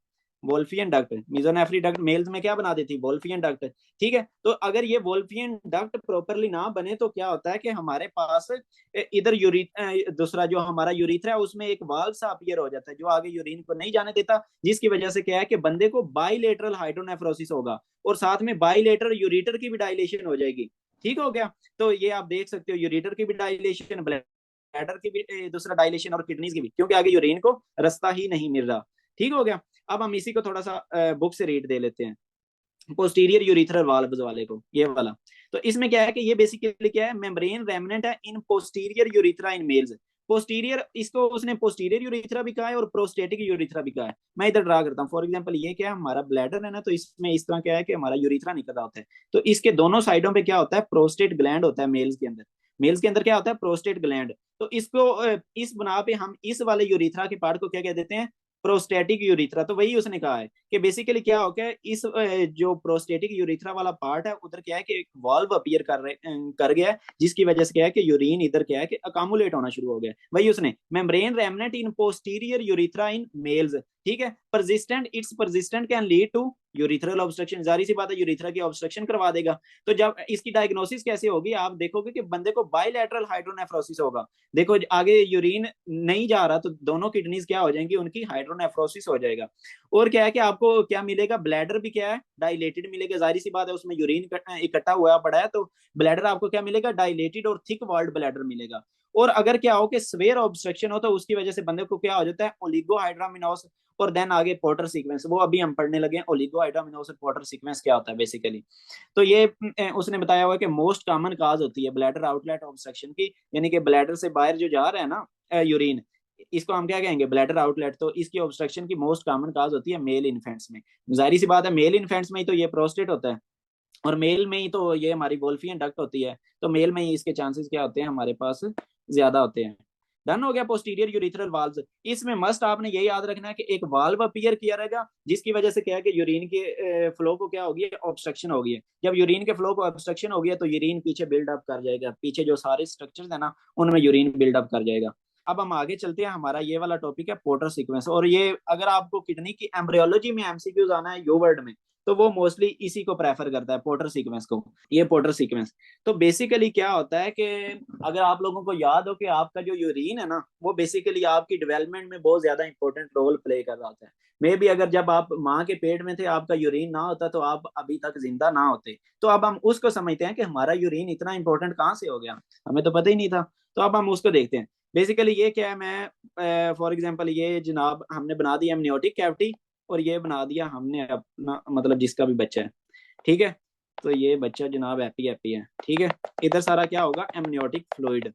Wolffian duct, mesonephric duct males में क्या बना देती, वोल्फियन डक्ट। ठीक है, तो अगर ये वोल्फियन डक्ट प्रॉपरली ना बने तो क्या होता है कि हमारे पास इधर दूसरा जो हमारा यूरिथ्रा है उसमें एक वाल्व सा अपीयर हो जाता है जो आगे यूरिन को नहीं जाने देता, जिसकी वजह से क्या है कि बंदे को बाइलेटरल हाइड्रोनेफ्रोसिस होगा, और साथ में बाइलेटरल यूरिटर की भी डायलेशन हो जाएगी। ठीक हो गया। तो ये आप देख सकते हो यूरिटर की भी डायलेशन, ब्लैडर की भी दूसरा डायलेशन, और किडनीज की भी, क्योंकि आगे यूरिन को रास्ता ही नहीं मिल रहा। ठीक हो गया। अब हम इसी को थोड़ा सा बुक से रीड दे लेते हैं, पोस्टीरियर यूरिथ्रल वाल्व वाले को, ये वाला। तो इसमें क्या है कि ये बेसिकली क्या है, मेम्ब्रेन रेमनेंट है in posterior urethra in males. Posterior इसको उसने पोस्टीरियर यूरिथ्रा भी कहा है और प्रोस्टेटिक यूरिथ्रा भी कहा है। मैं इधर ड्रा करता हूँ, फॉर एग्जांपल ये क्या है, हमारा ब्लैडर है ना, तो इसमें इस तरह क्या है कि हमारा यूरिथ्रा निकल रहा होता है। तो इसके दोनों साइडों पे क्या होता है, प्रोस्टेट ग्लैंड होता है मेल्स के अंदर। मेल्स के अंदर क्या होता है, प्रोस्टेट ग्लैंड। तो इसको इस बना पे हम इस वाले यूरिथ्रा के पार्ट को क्या कह देते हैं, प्रोस्टेटिक यूरिथ्रा। तो वही उसने कहा है कि बेसिकली क्या हो गया, इस जो प्रोस्टेटिक यूरिथ्रा वाला पार्ट है उधर क्या है कि एक वाल्व अपीयर कर गया है, जिसकी वजह से क्या है कि यूरिन इधर क्या है कि अकामुलेट होना शुरू हो गया। वही उसने membrane remnant in posterior urethra in males. ठीक है, persistent, it's persistent can lead to urethral obstruction. जारी सी बात है यूरिथ्रा की ऑब्स्ट्रक्शन करवा देगा। तो जब इसकी डायग्नोसिस कैसे होगी, आप देखोगे कि बंदे को बाइलेटरल हाइड्रोनेफ्रोसिस होगा। देखो आगे यूरिन नहीं जा रहा तो दोनों किडनीज क्या हो जाएंगी, उनकी हाइड्रोनेफ्रोसिस हो जाएगा। और क्या है कि आपको क्या मिलेगा, ब्लैडर भी क्या है, डायलेटेड मिलेगा। जाहिर सी बात है उसमें यूरिन इकट्ठा हुआ पड़ा है, तो ब्लैडर आपको क्या मिलेगा, डायलेटेड और थिक वॉल्ड ब्लैडर मिलेगा। और अगर क्या हो कि स्वेयर ऑब्स्ट्रक्शन हो तो उसकी वजह से बंदे को क्या हो जाता है, ओलिगोहाइड्रामिनोस। और देन आगे पोर्टर सीक्वेंस, वो अभी हम पढ़ने लगे हैं, ओलिगोहाइड्रामिनोस और पोर्टर सीक्वेंस क्या होता है बेसिकली। तो ये उसने बताया हुआ है कि मोस्ट कॉमन काज होती है ब्लैडर आउटलेट ऑब्स्ट्रक्शन की, यानी कि ब्लैडर से बाहर जो जा रहा है ना यूरिन, इसको हम क्या कहेंगे, ब्लैडर आउटलेट। तो इसकी ऑब्स्ट्रक्शन की मोस्ट कॉमन काज होती है मेल इन्फेंट्स में। जाहिर सी बात है मेल इन्फेंट्स में ही तो ये प्रोस्टेट होता है, और मेल में ही तो ये हमारी वोल्फियन डक्ट होती है। तो मेल में ही इसके चांसेस क्या होते हैं हमारे पास, ज्यादा होते हैं। डन हो गया पोस्टीरियर यूरिथ्रल वाल्व। इसमें मस्ट आपने ये याद रखना है कि एक वाल्व अपीयर किया रहेगा, जिसकी वजह से क्या है कि यूरिन के फ्लो को क्या होगी, ऑब्स्ट्रक्शन होगी है। जब यूरिन के फ्लो को ऑब्स्ट्रक्शन होगी है तो यूरिन पीछे बिल्डअप कर जाएगा, पीछे जो सारे स्ट्रक्चर्स है ना उनमें यूरिन बिल्डअप कर जाएगा। अब हम आगे चलते हैं, हमारा ये वाला टॉपिक है पोर्टर सीक्वेंस। और ये अगर आपको किडनी की एम्ब्रियोलॉजी में एमसीक्यूज आना है यो वर्ड में, तो वो मोस्टली इसी को प्रेफर करता है, पोर्टर सीक्वेंस को। ये पोर्टर सीक्वेंस तो बेसिकली क्या होता है कि अगर आप लोगों को याद हो कि आपका जो यूरिन है ना वो बेसिकली आपकी डेवलपमेंट में बहुत ज्यादा इंपॉर्टेंट रोल प्ले कर रहा होता है। मे भी अगर जब आप माँ के पेट में थे आपका यूरिन ना होता तो आप अभी तक जिंदा ना होते। तो अब हम उसको समझते हैं कि हमारा यूरिन इतना इंपॉर्टेंट कहाँ से हो गया, हमें तो पता ही नहीं था। तो अब हम उसको देखते हैं। बेसिकली ये क्या है, मैं फॉर एग्जांपल ये जनाब हमने बना दिया एमनियोटिक कैविटी, और ये बना दिया हमने अपना मतलब जिसका भी बच्चा है, ठीक है। तो ये बच्चा जनाब हैप्पी हैप्पी है, ठीक है। इधर सारा क्या होगा, एमनियोटिक फ्लूइड।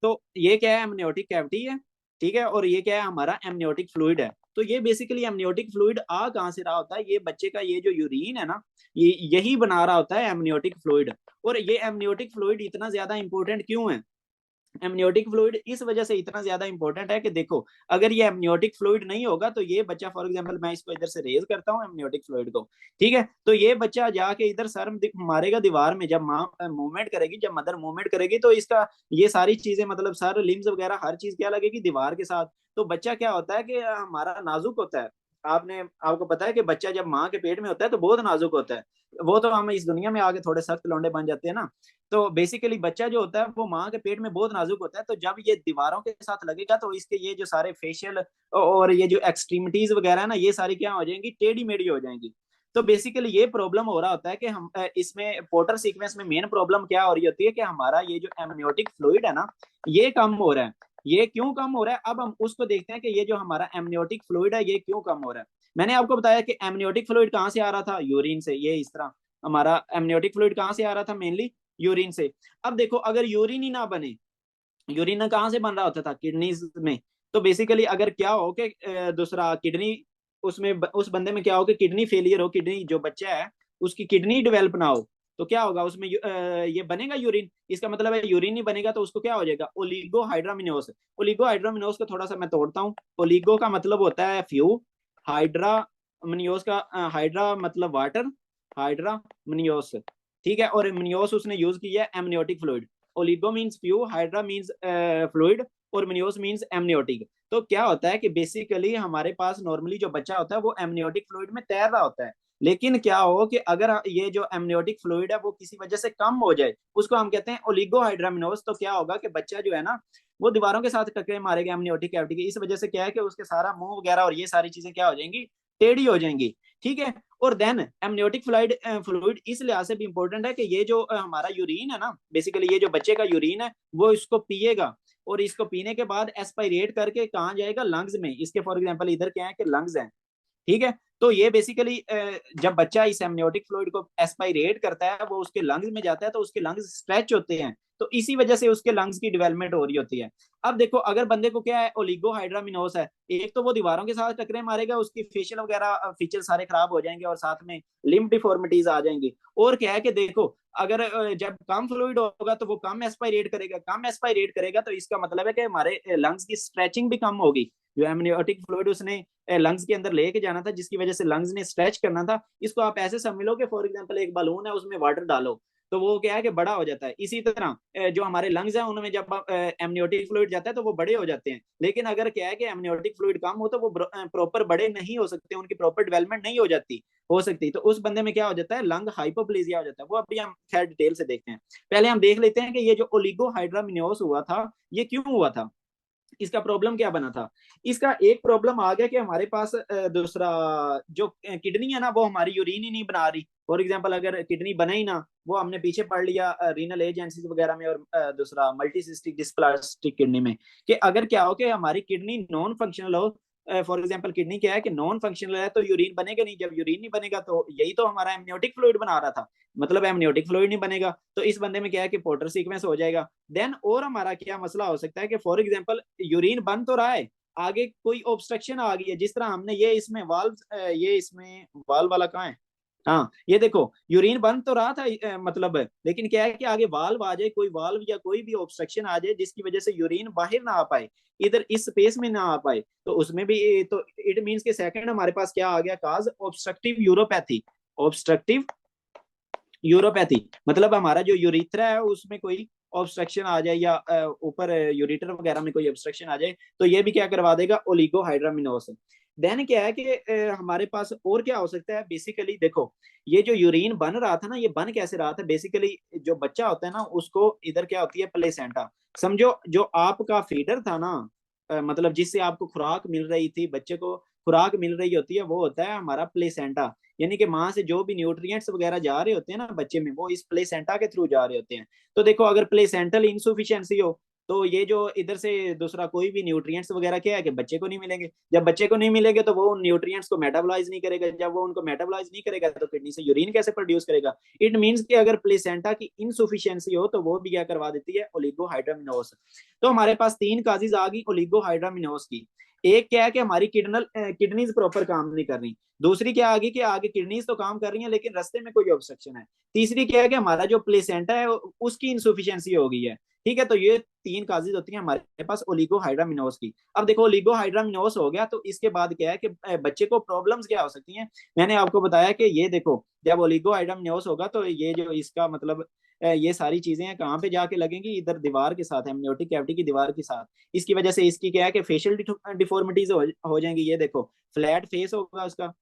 तो ये क्या है, एमनियोटिक कैविटी है, ठीक है। और ये क्या है, हमारा एमनियोटिक फ्लूइड है। तो ये बेसिकली एमनियोटिक फ्लूइड आ कहाँ से रहा होता है, ये बच्चे का ये जो यूरिन है ना, ये यही बना रहा होता है एमनियोटिक फ्लूइड। और ये एमनियोटिक फ्लूइड इतना ज्यादा इंपॉर्टेंट क्यों है, एमनियोटिक फ्लूइड इस वजह से इतना ज्यादा इंपॉर्टेंट है कि देखो अगर ये एमनियोटिक फ्लूइड नहीं होगा तो ये बच्चा, फॉर एग्जांपल मैं इसको इधर से रेज करता हूँ एमनियोटिक फ्लूइड को, ठीक है। तो ये बच्चा जाके इधर सर मारेगा दीवार में, जब माँ मूवमेंट करेगी, जब मदर मूवमेंट करेगी तो इसका ये सारी चीजें मतलब सर लिम्स वगैरह हर चीज क्या लगेगी दीवार के साथ। तो बच्चा क्या होता है कि हमारा नाजुक होता है। आपको पता है कि बच्चा जब माँ के पेट में होता है तो बहुत नाजुक होता है। वो तो हम इस दुनिया में आके थोड़े सख्त लौंडे बन जाते हैं ना। तो बेसिकली बच्चा जो होता है वो माँ के पेट में बहुत नाजुक होता है। तो जब ये दीवारों के साथ लगेगा तो इसके ये जो सारे फेशियल और ये जो एक्सट्रीमिटीज वगैरह है ना, ये सारी क्या हो जाएंगी, टेढ़ी मेढ़ी हो जाएंगी। तो बेसिकली ये प्रॉब्लम हो रहा होता है कि हम इसमें पोर्टर सीक्वेंस में मेन प्रॉब्लम क्या हो रही होती है कि हमारा ये जो एमनियोटिक फ्लूइड है ना ये कम हो रहा है। ये क्यों कम हो रहा है, अब हम उसको देखते हैं कि ये जो हमारा एमनियोटिक फ्लूइड है ये क्यों कम हो रहा है। मैंने आपको बताया कि एमनियोटिक फ्लूइड कहाँ से आ रहा था, यूरिन से। ये इस तरह हमारा एमनियोटिक फ्लूइड कहाँ से आ रहा था, मेनली यूरिन से। अब देखो अगर यूरिन ही ना बने, यूरिन कहाँ से बन रहा होता था, किडनी में। तो बेसिकली अगर क्या हो कि दूसरा किडनी उसमें उस बंदे में क्या हो कि किडनी फेलियर हो, किडनी जो बच्चा है उसकी किडनी डेवलप ना हो, तो क्या होगा उसमें ये बनेगा यूरिन। इसका मतलब है यूरिन नहीं बनेगा तो उसको क्या हो जाएगा, ओलिगो हाइड्रामिनोस। ओलिगो हाइड्रामिनोस को थोड़ा सा मैं तोड़ता हूँ। ओलिगो का मतलब होता है फ्यू, हाइड्रा का हाइड्रा मतलब वाटर, हाइड्रा मनियोस, ठीक है। और मनियोस उसने यूज किया है amniotic fluid. Oligo means few, hydra means fluid, और मनियोस मीन्स एमनियोटिक। तो क्या होता है कि बेसिकली हमारे पास नॉर्मली जो बच्चा होता है वो एमनियोटिक फ्लूइड में तैर रहा होता है। लेकिन क्या हो कि अगर ये जो एमनियोटिक फ्लूइड है वो किसी वजह से कम हो जाए, उसको हम कहते हैं ओलिगो हाइड्रामिनोस। तो क्या होगा कि बच्चा जो है ना वो दीवारों के साथ टकरे मारेगा एमनियोटिक कैविटी के। इस वजह से क्या है कि उसके सारा मुंह वगैरह और ये सारी चीजें क्या हो जाएंगी, टेढ़ी हो जाएंगी, ठीक है। और देन एमनियोटिक फ्लूइड फ्लूइड इस लिहाज से भी इंपॉर्टेंट है कि ये जो हमारा यूरिन है ना, बेसिकली ये जो बच्चे का यूरिन है वो इसको पिएगा, और इसको पीने के बाद एस्पायरेट करके कहाँ जाएगा, लंग्स में। इसके फॉर एग्जांपल इधर क्या है कि लंग्स हैं, ठीक है। तो ये बेसिकली जब बच्चा इस एमनियोटिक फ्लूइड को एस्पायरेट करता है वो उसके लंग्स में जाता है, तो उसके लंग्स स्ट्रेच होते हैं, तो इसी वजह से उसके लंग्स की डेवलपमेंट हो रही होती है। अब देखो अगर बंदे को क्या है, ओलिगो हाइड्रामिनोस है, एक तो वो दीवारों के साथ टकरे मारेगा, उसकी फेशियल वगैरह फीचर सारे खराब हो जाएंगे, और साथ में लिम्ब डिफॉर्मिटीज आ जाएंगी। और क्या है कि देखो अगर जब कम फ्लूइड होगा तो वो कम एस्पायरेट करेगा, कम एस्पायरेट करेगा तो इसका मतलब है कि हमारे लंग्स की स्ट्रेचिंग भी कम होगी। जो एमनियोटिक फ्लूइड उसने लंग्स के अंदर लेके जाना था, जिसकी वजह से लंग्स ने स्ट्रेच करना था, इसको आप ऐसे समझ लो कि फॉर एग्जांपल एक बलून है उसमें वाटर डालो तो वो क्या है कि बड़ा हो जाता है। इसी तरह जो हमारे लंग्स हैं उनमें जब एमनियोटिक फ्लूइड जाता है तो वो बड़े हो जाते हैं। लेकिन अगर क्या है कि एमनियोटिक फ्लूइड कम हो तो वो प्रॉपर बड़े नहीं हो सकते, उनकी प्रॉपर डेवलपमेंट नहीं हो सकती। तो उस बंदे में क्या हो जाता है, लंग हाइपोप्लेजिया हो जाता है। वो अभी हम खैर डिटेल से देखते हैं। पहले हम देख लेते हैं कि ये जो ओलिगो हाइड्रामिनोस हुआ था ये क्यों हुआ था, इसका प्रॉब्लम क्या बना था। इसका एक प्रॉब्लम आ गया कि हमारे पास दूसरा जो किडनी है ना वो हमारी यूरिन ही नहीं बना रही। फॉर एग्जांपल अगर किडनी बना ही ना, वो हमने पीछे पढ़ लिया रीनल एजेंसीज वगैरह में, और दूसरा मल्टीसिस्टिक डिस्प्लास्टिक किडनी में, कि अगर क्या हो कि हमारी किडनी नॉन फंक्शनल हो। फॉर एग्जांपल किडनी क्या है कि नॉन फंक्शनल है तो यूरिन बनेगा नहीं, जब यूरिन नहीं बनेगा तो यही तो हमारा एमनियोटिक फ्लूइड बना रहा था, मतलब एमनियोटिक फ्लूइड नहीं बनेगा तो इस बंदे में क्या है कि पोर्टर सीक्वेंस हो जाएगा। देन और हमारा क्या मसला हो सकता है कि फॉर एग्जांपल यूरिन बन तो रहा है, आगे कोई ऑब्स्ट्रक्शन आ गई है, जिस तरह हमने ये इसमें वाल्व, ये इसमें वाल्व वाला कहाँ है, हाँ ये देखो यूरिन बन तो रहा था मतलब, लेकिन क्या है कि आगे वाल्व आ जाए, कोई वाल्व या कोई भी ऑब्स्ट्रक्शन आ जाए जिसकी वजह से यूरिन बाहर ना आ पाए, इधर इस स्पेस में ना आ पाए, तो उसमें भी तो इट मींस के सेकंड हमारे पास क्या आ गया, काज ऑब्स्ट्रक्टिव यूरोपैथी। ऑब्स्ट्रक्टिव यूरोपैथी मतलब हमारा जो यूरिथ्रा है उसमें कोई ऑब्स्ट्रक्शन आ जाए, या ऊपर यूरिटर वगैरह में कोई ऑब्स्ट्रक्शन आ जाए, तो ये भी क्या करवा देगा, ओलिगोहाइड्रामिनोस। देन क्या है कि हमारे पास और क्या हो सकता है, बेसिकली देखो ये जो यूरिन बन रहा था ना, ये बन कैसे रहा था, बेसिकली जो बच्चा होता है ना उसको इधर क्या होती है, प्लेसेंटा। समझो जो आपका फीडर था ना, मतलब जिससे आपको खुराक मिल रही थी, बच्चे को खुराक मिल रही होती है, वो होता है हमारा प्लेसेंटा। यानी कि माँ से जो भी न्यूट्रिएंट्स वगैरह जा रहे होते हैं ना बच्चे में, वो इस प्लेसेंटा के थ्रू जा रहे होते हैं। तो देखो अगर प्लेसेंटल इंसुफिशियंसी हो, तो ये जो इधर से दूसरा कोई भी न्यूट्रिएंट्स वगैरह क्या है कि बच्चे को नहीं मिलेंगे। जब बच्चे को नहीं मिलेंगे तो वो उन न्यूट्रिएंट्स को मेटाबोलाइज नहीं करेगा, जब वो उनको मेटाबोलाइज नहीं करेगा तो किडनी से यूरिन कैसे प्रोड्यूस करेगा। इट मींस कि अगर प्लेसेंटा की इनसुफिशियंसी हो तो वो भी क्या करवा देती है, ओलिगोहाइड्रामिनोस। तो हमारे पास तीन काजेज आ गई ओलिगोहाइड्रामिनोस की। एक क्या है कि हमारी किडनीज प्रॉपर काम नहीं कर रही। दूसरी क्या आ गई कि आगे किडनीज तो काम कर रही हैं लेकिन रास्ते में कोई ऑब्स्ट्रक्शन है। तीसरी क्या है कि हमारा जो प्लेसेंटा है उसकी इंसुफिशियंसी हो गई है। ठीक है, तो ये तीन काजेज होती हैं हमारे पास ओलिगोहाइड्रामिनोस की। अब देखो ओलिगोहाइड्रामिनोस हो गया तो इसके बाद क्या है कि बच्चे को प्रॉब्लम्स क्या हो सकती हैं। मैंने आपको बताया कि ये देखो जब ओलिगोहाइड्रामिनोस होगा तो ये जो इसका मतलब ये सारी चीजें हैं कहाँ पे जाके लगेंगी, इधर दीवार के साथ, एमनियोटिक कैविटी की दीवार के साथ। इसकी वजह से इसकी क्या है कि फेशियल डिफॉर्मिटीज हो जाएंगी। ये देखो फ्लैट फेस होगा उसका,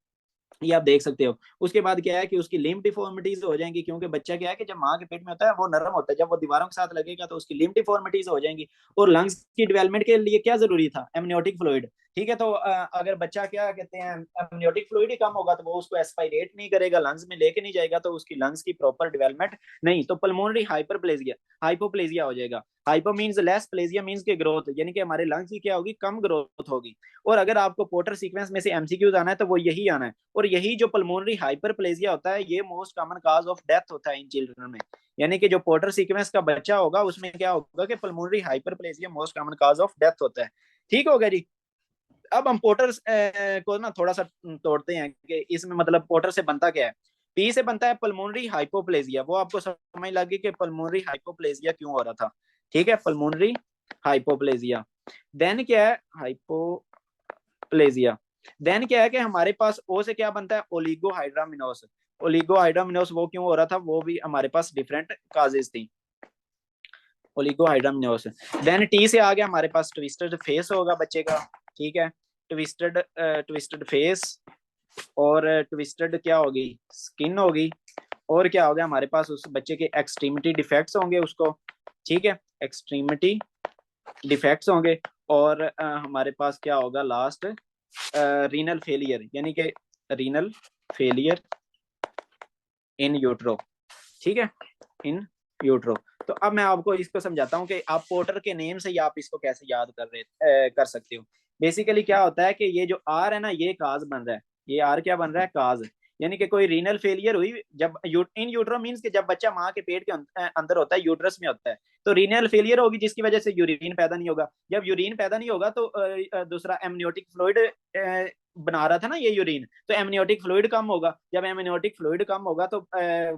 ये आप देख सकते हो। उसके बाद क्या है कि उसकी लिम्फ डिफॉर्मिटीज हो जाएंगी, क्योंकि बच्चा क्या है कि जब माँ के पेट में होता है वो नरम होता है, जब वो दीवारों के साथ लगेगा तो उसकी लिम्फ डिफॉर्मिटीज हो जाएंगी। और लंग्स की डेवलपमेंट के लिए क्या जरूरी था, एमनियोटिक फ्लूइड। ठीक है, तो अगर बच्चा क्या कहते हैं एमनियोटिक फ्लूइड ही कम होगा तो वो उसको एस्पायरेट नहीं करेगा, लंग्स में लेके नहीं जाएगा, तो उसकी लंग्स की प्रॉपर डेवलपमेंट नहीं, तो पल्मोनरी हाइपरप्लेजिया, हाइपोप्लेजिया हो जाएगा। Hypo means less, plegia means के ग्रोथ, यानी कि हमारे लंग्स की क्या होगी, कम ग्रोथ होगी। और अगर आपको पोर्टर सीक्वेंस में से एमसीक्यूज आना है तो वो यही आना है। और यही जो पल्मोनरी हाइपरप्लेजिया होता है ये most common cause of death होता है इन चिल्ड्रन में। यानी कि जो पोर्टर सीक्वेंस का बच्चा होगा उसमें क्या होगा कि pulmonary hyperplasia most common cause of death होता है। ठीक हो गया जी। अब हम पोर्टर को ना थोड़ा सा तोड़ते हैं कि इसमें मतलब पोर्टर से बनता क्या है। पी से बनता है पल्मोनरी हाइपोप्लेजिया, वो आपको समझ लगी कि पल्मोनरी हाइपोप्लेजिया क्यों हो रहा था। ठीक है, पल्मोनरी हाइपोप्लेजिया। देन क्या है, हाइपोप्लेजिया। देन क्या है कि हमारे पास ओ से क्या बनता है, ओलिगोहाइड्रामिनोस। ओलिगोहाइड्रामिनोस वो क्यों हो रहा था, वो भी हमारे पास डिफरेंट काजेज थी, ओलिगोहाइड्रामिनोस। देन टी से आ गया हमारे पास ट्विस्टेड फेस होगा बच्चे का। ठीक है, ट्विस्टेड ट्विस्टेड फेस, और ट्विस्टेड क्या होगी, स्किन होगी। और क्या हो गया हमारे पास, उस बच्चे के एक्सट्रीमिटी डिफेक्ट्स होंगे उसको। ठीक है, एक्सट्रीमिटी डिफेक्ट्स होंगे। और हमारे पास क्या होगा लास्ट, रीनल फेलियर, यानी कि रीनल फेलियर इन यूट्रो। ठीक है, इन यूट्रो। तो अब मैं आपको इसको समझाता हूँ कि आप पोर्टर के नेम से ही आप इसको कैसे याद कर सकते हो। बेसिकली क्या होता है कि ये जो आर है ना, ये काज बन रहा है, ये आर क्या बन रहा है, काज। यानी कि कोई रीनल फेलियर हुई जब इन यूट्रो मीन्स कि जब बच्चा माँ के पेट के अंदर होता है, यूट्रस में होता है, तो रीनल फेलियर होगी जिसकी वजह से यूरिन पैदा नहीं होगा। जब यूरिन पैदा नहीं होगा तो दूसरा एमनियोटिक फ्लूइड बना रहा था ना ये यूरिन, तो एमनियोटिक फ्लूइड कम होगा। जब एमनियोटिक फ्लूइड कम होगा तो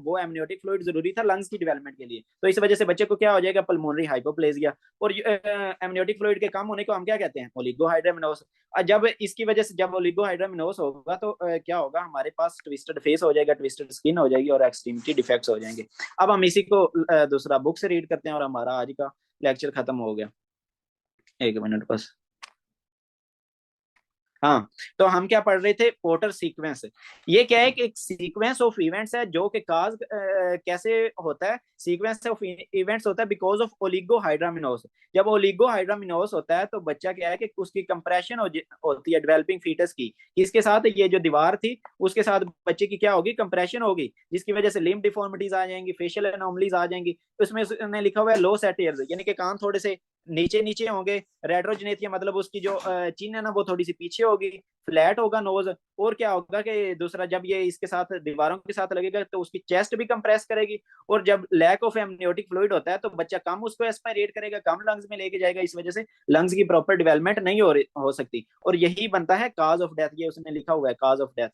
वो एमनियोटिक फ्लूइड जरूरी था लंग्स की डेवलपमेंट के लिए, तो इस वजह से बच्चे को क्या हो जाएगा, पल्मोनरी हाइपोप्लेजिया। और एमनियोटिक फ्लूइड के कम होने को हम क्या कहते हैं, ओलिगोहाइड्रामिनोस। जब इसकी वजह से जब ओलिगोहाइड्रामिनोस होगा तो क्या होगा, हमारे पास ट्विस्टेड फेस हो जाएगा, ट्विस्टेड स्किन हो जाएगी, और एक्सट्रीमिटी डिफेक्ट्स हो जाएंगे। अब हम इसी को दूसरा बुक से रीड करते हैं और हमारा आज का लेक्चर खत्म हो गया। एक मिनट बस। हाँ, तो हम क्या पढ़ रहे थे, पोर्टर सीक्वेंस। ये क्या है कि एक सीक्वेंस ऑफ इवेंट्स है जो कि काज कैसे होता है, सीक्वेंस ऑफ इवेंट्स होता है बिकॉज ऑफ ओलिगोहाइड्रामिनोस। जब ओलिगोहाइड्रामिनोस होता है तो बच्चा क्या है कि उसकी कंप्रेशन होती है डेवलपिंग फीटस की, किसके साथ, ये जो दीवार थी उसके साथ बच्चे की क्या होगी, कंप्रेशन होगी, जिसकी वजह से लिम्फ डिफॉर्मिटीज आ जाएंगी, फेशियल एनोमलीज आ जाएंगी। उसमें उसने लिखा हुआ है लो सेट ईयर्स, यानी कि कान थोड़े से नीचे नीचे होंगे। रेट्रोजनेथिया मतलब उसकी जो चिन है ना वो थोड़ी सी पीछे होगी। फ्लैट होगा नोज। और क्या होगा कि दूसरा, जब ये इसके साथ दीवारों के साथ लगेगा तो उसकी चेस्ट भी कंप्रेस करेगी। और जब लैक ऑफ एमनियोटिक फ्लूइड होता है तो बच्चा कम उसको एस्पायरेट करेगा, कम लंग्स में लेके जाएगा, इस वजह से लंग्स की प्रॉपर डेवलपमेंट नहीं हो सकती। और यही बनता है काज ऑफ डेथ, ये उसने लिखा हुआ है काज ऑफ डेथ।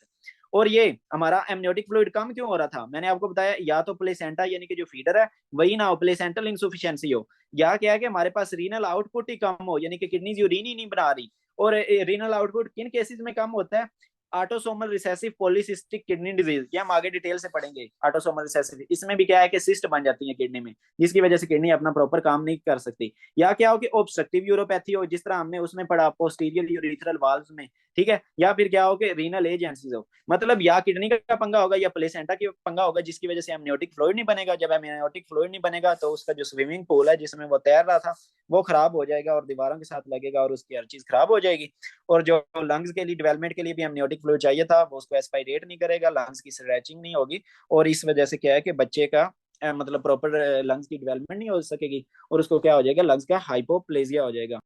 और ये हमारा एमनियोटिक फ्लूइड कम क्यों हो रहा था, मैंने आपको बताया या तो प्लेसेंटा यानी कि जो फीडर है वही ना हो, प्लेसेंटल इंसुफिशियंसी हो, या क्या है कि हमारे पास रीनल आउटपुट ही कम हो, यानी कि किडनीज यूरिन ही नहीं बना रही। और रीनल आउटपुट किन केसेस में कम होता है, autosomal recessive polycystic kidney disease, ये हम आगे डिटेल से पढ़ेंगे। ऑटोसोमल रिसेसिव इसमें भी क्या है कि सिस्ट बन जाती है किडनी में, जिसकी वजह से किडनी अपना प्रॉपर काम नहीं कर सकती। या क्या हो कि ऑब्स्ट्रक्टिव यूरोपैथी हो, जिस तरह हमने उसमें पढ़ा पोस्टीरियर यूरिथ्रल वाल्व्स में, ठीक है। या फिर क्या हो कि रीनल एजेंसीज हो, मतलब या किडनी का पंगा होगा या प्लेसेंटा की पंगा होगा, जिसकी वजह से एमनियोटिक फ्लूइड नहीं बनेगा। जब एमनियोटिक फ्लूइड नहीं बनेगा तो उसका जो स्विमिंग पूल है जिसमें वो तैर रहा था वो खराब हो जाएगा और दीवारों के साथ लगेगा और उसकी हर चीज खराब हो जाएगी। और जो लंग्स के लिए डेवलपमेंट के लिए भी एमनियोटिक फ्लूइड चाहिए था वो उसको एस्पायरेट नहीं करेगा, लंग्स की स्ट्रेचिंग नहीं होगी, और इस वजह से क्या है कि बच्चे का मतलब प्रॉपर लंग्स की डेवलपमेंट नहीं हो सकेगी, और उसको क्या हो जाएगा, लंग्स का हाइपोप्लेजिया हो जाएगा।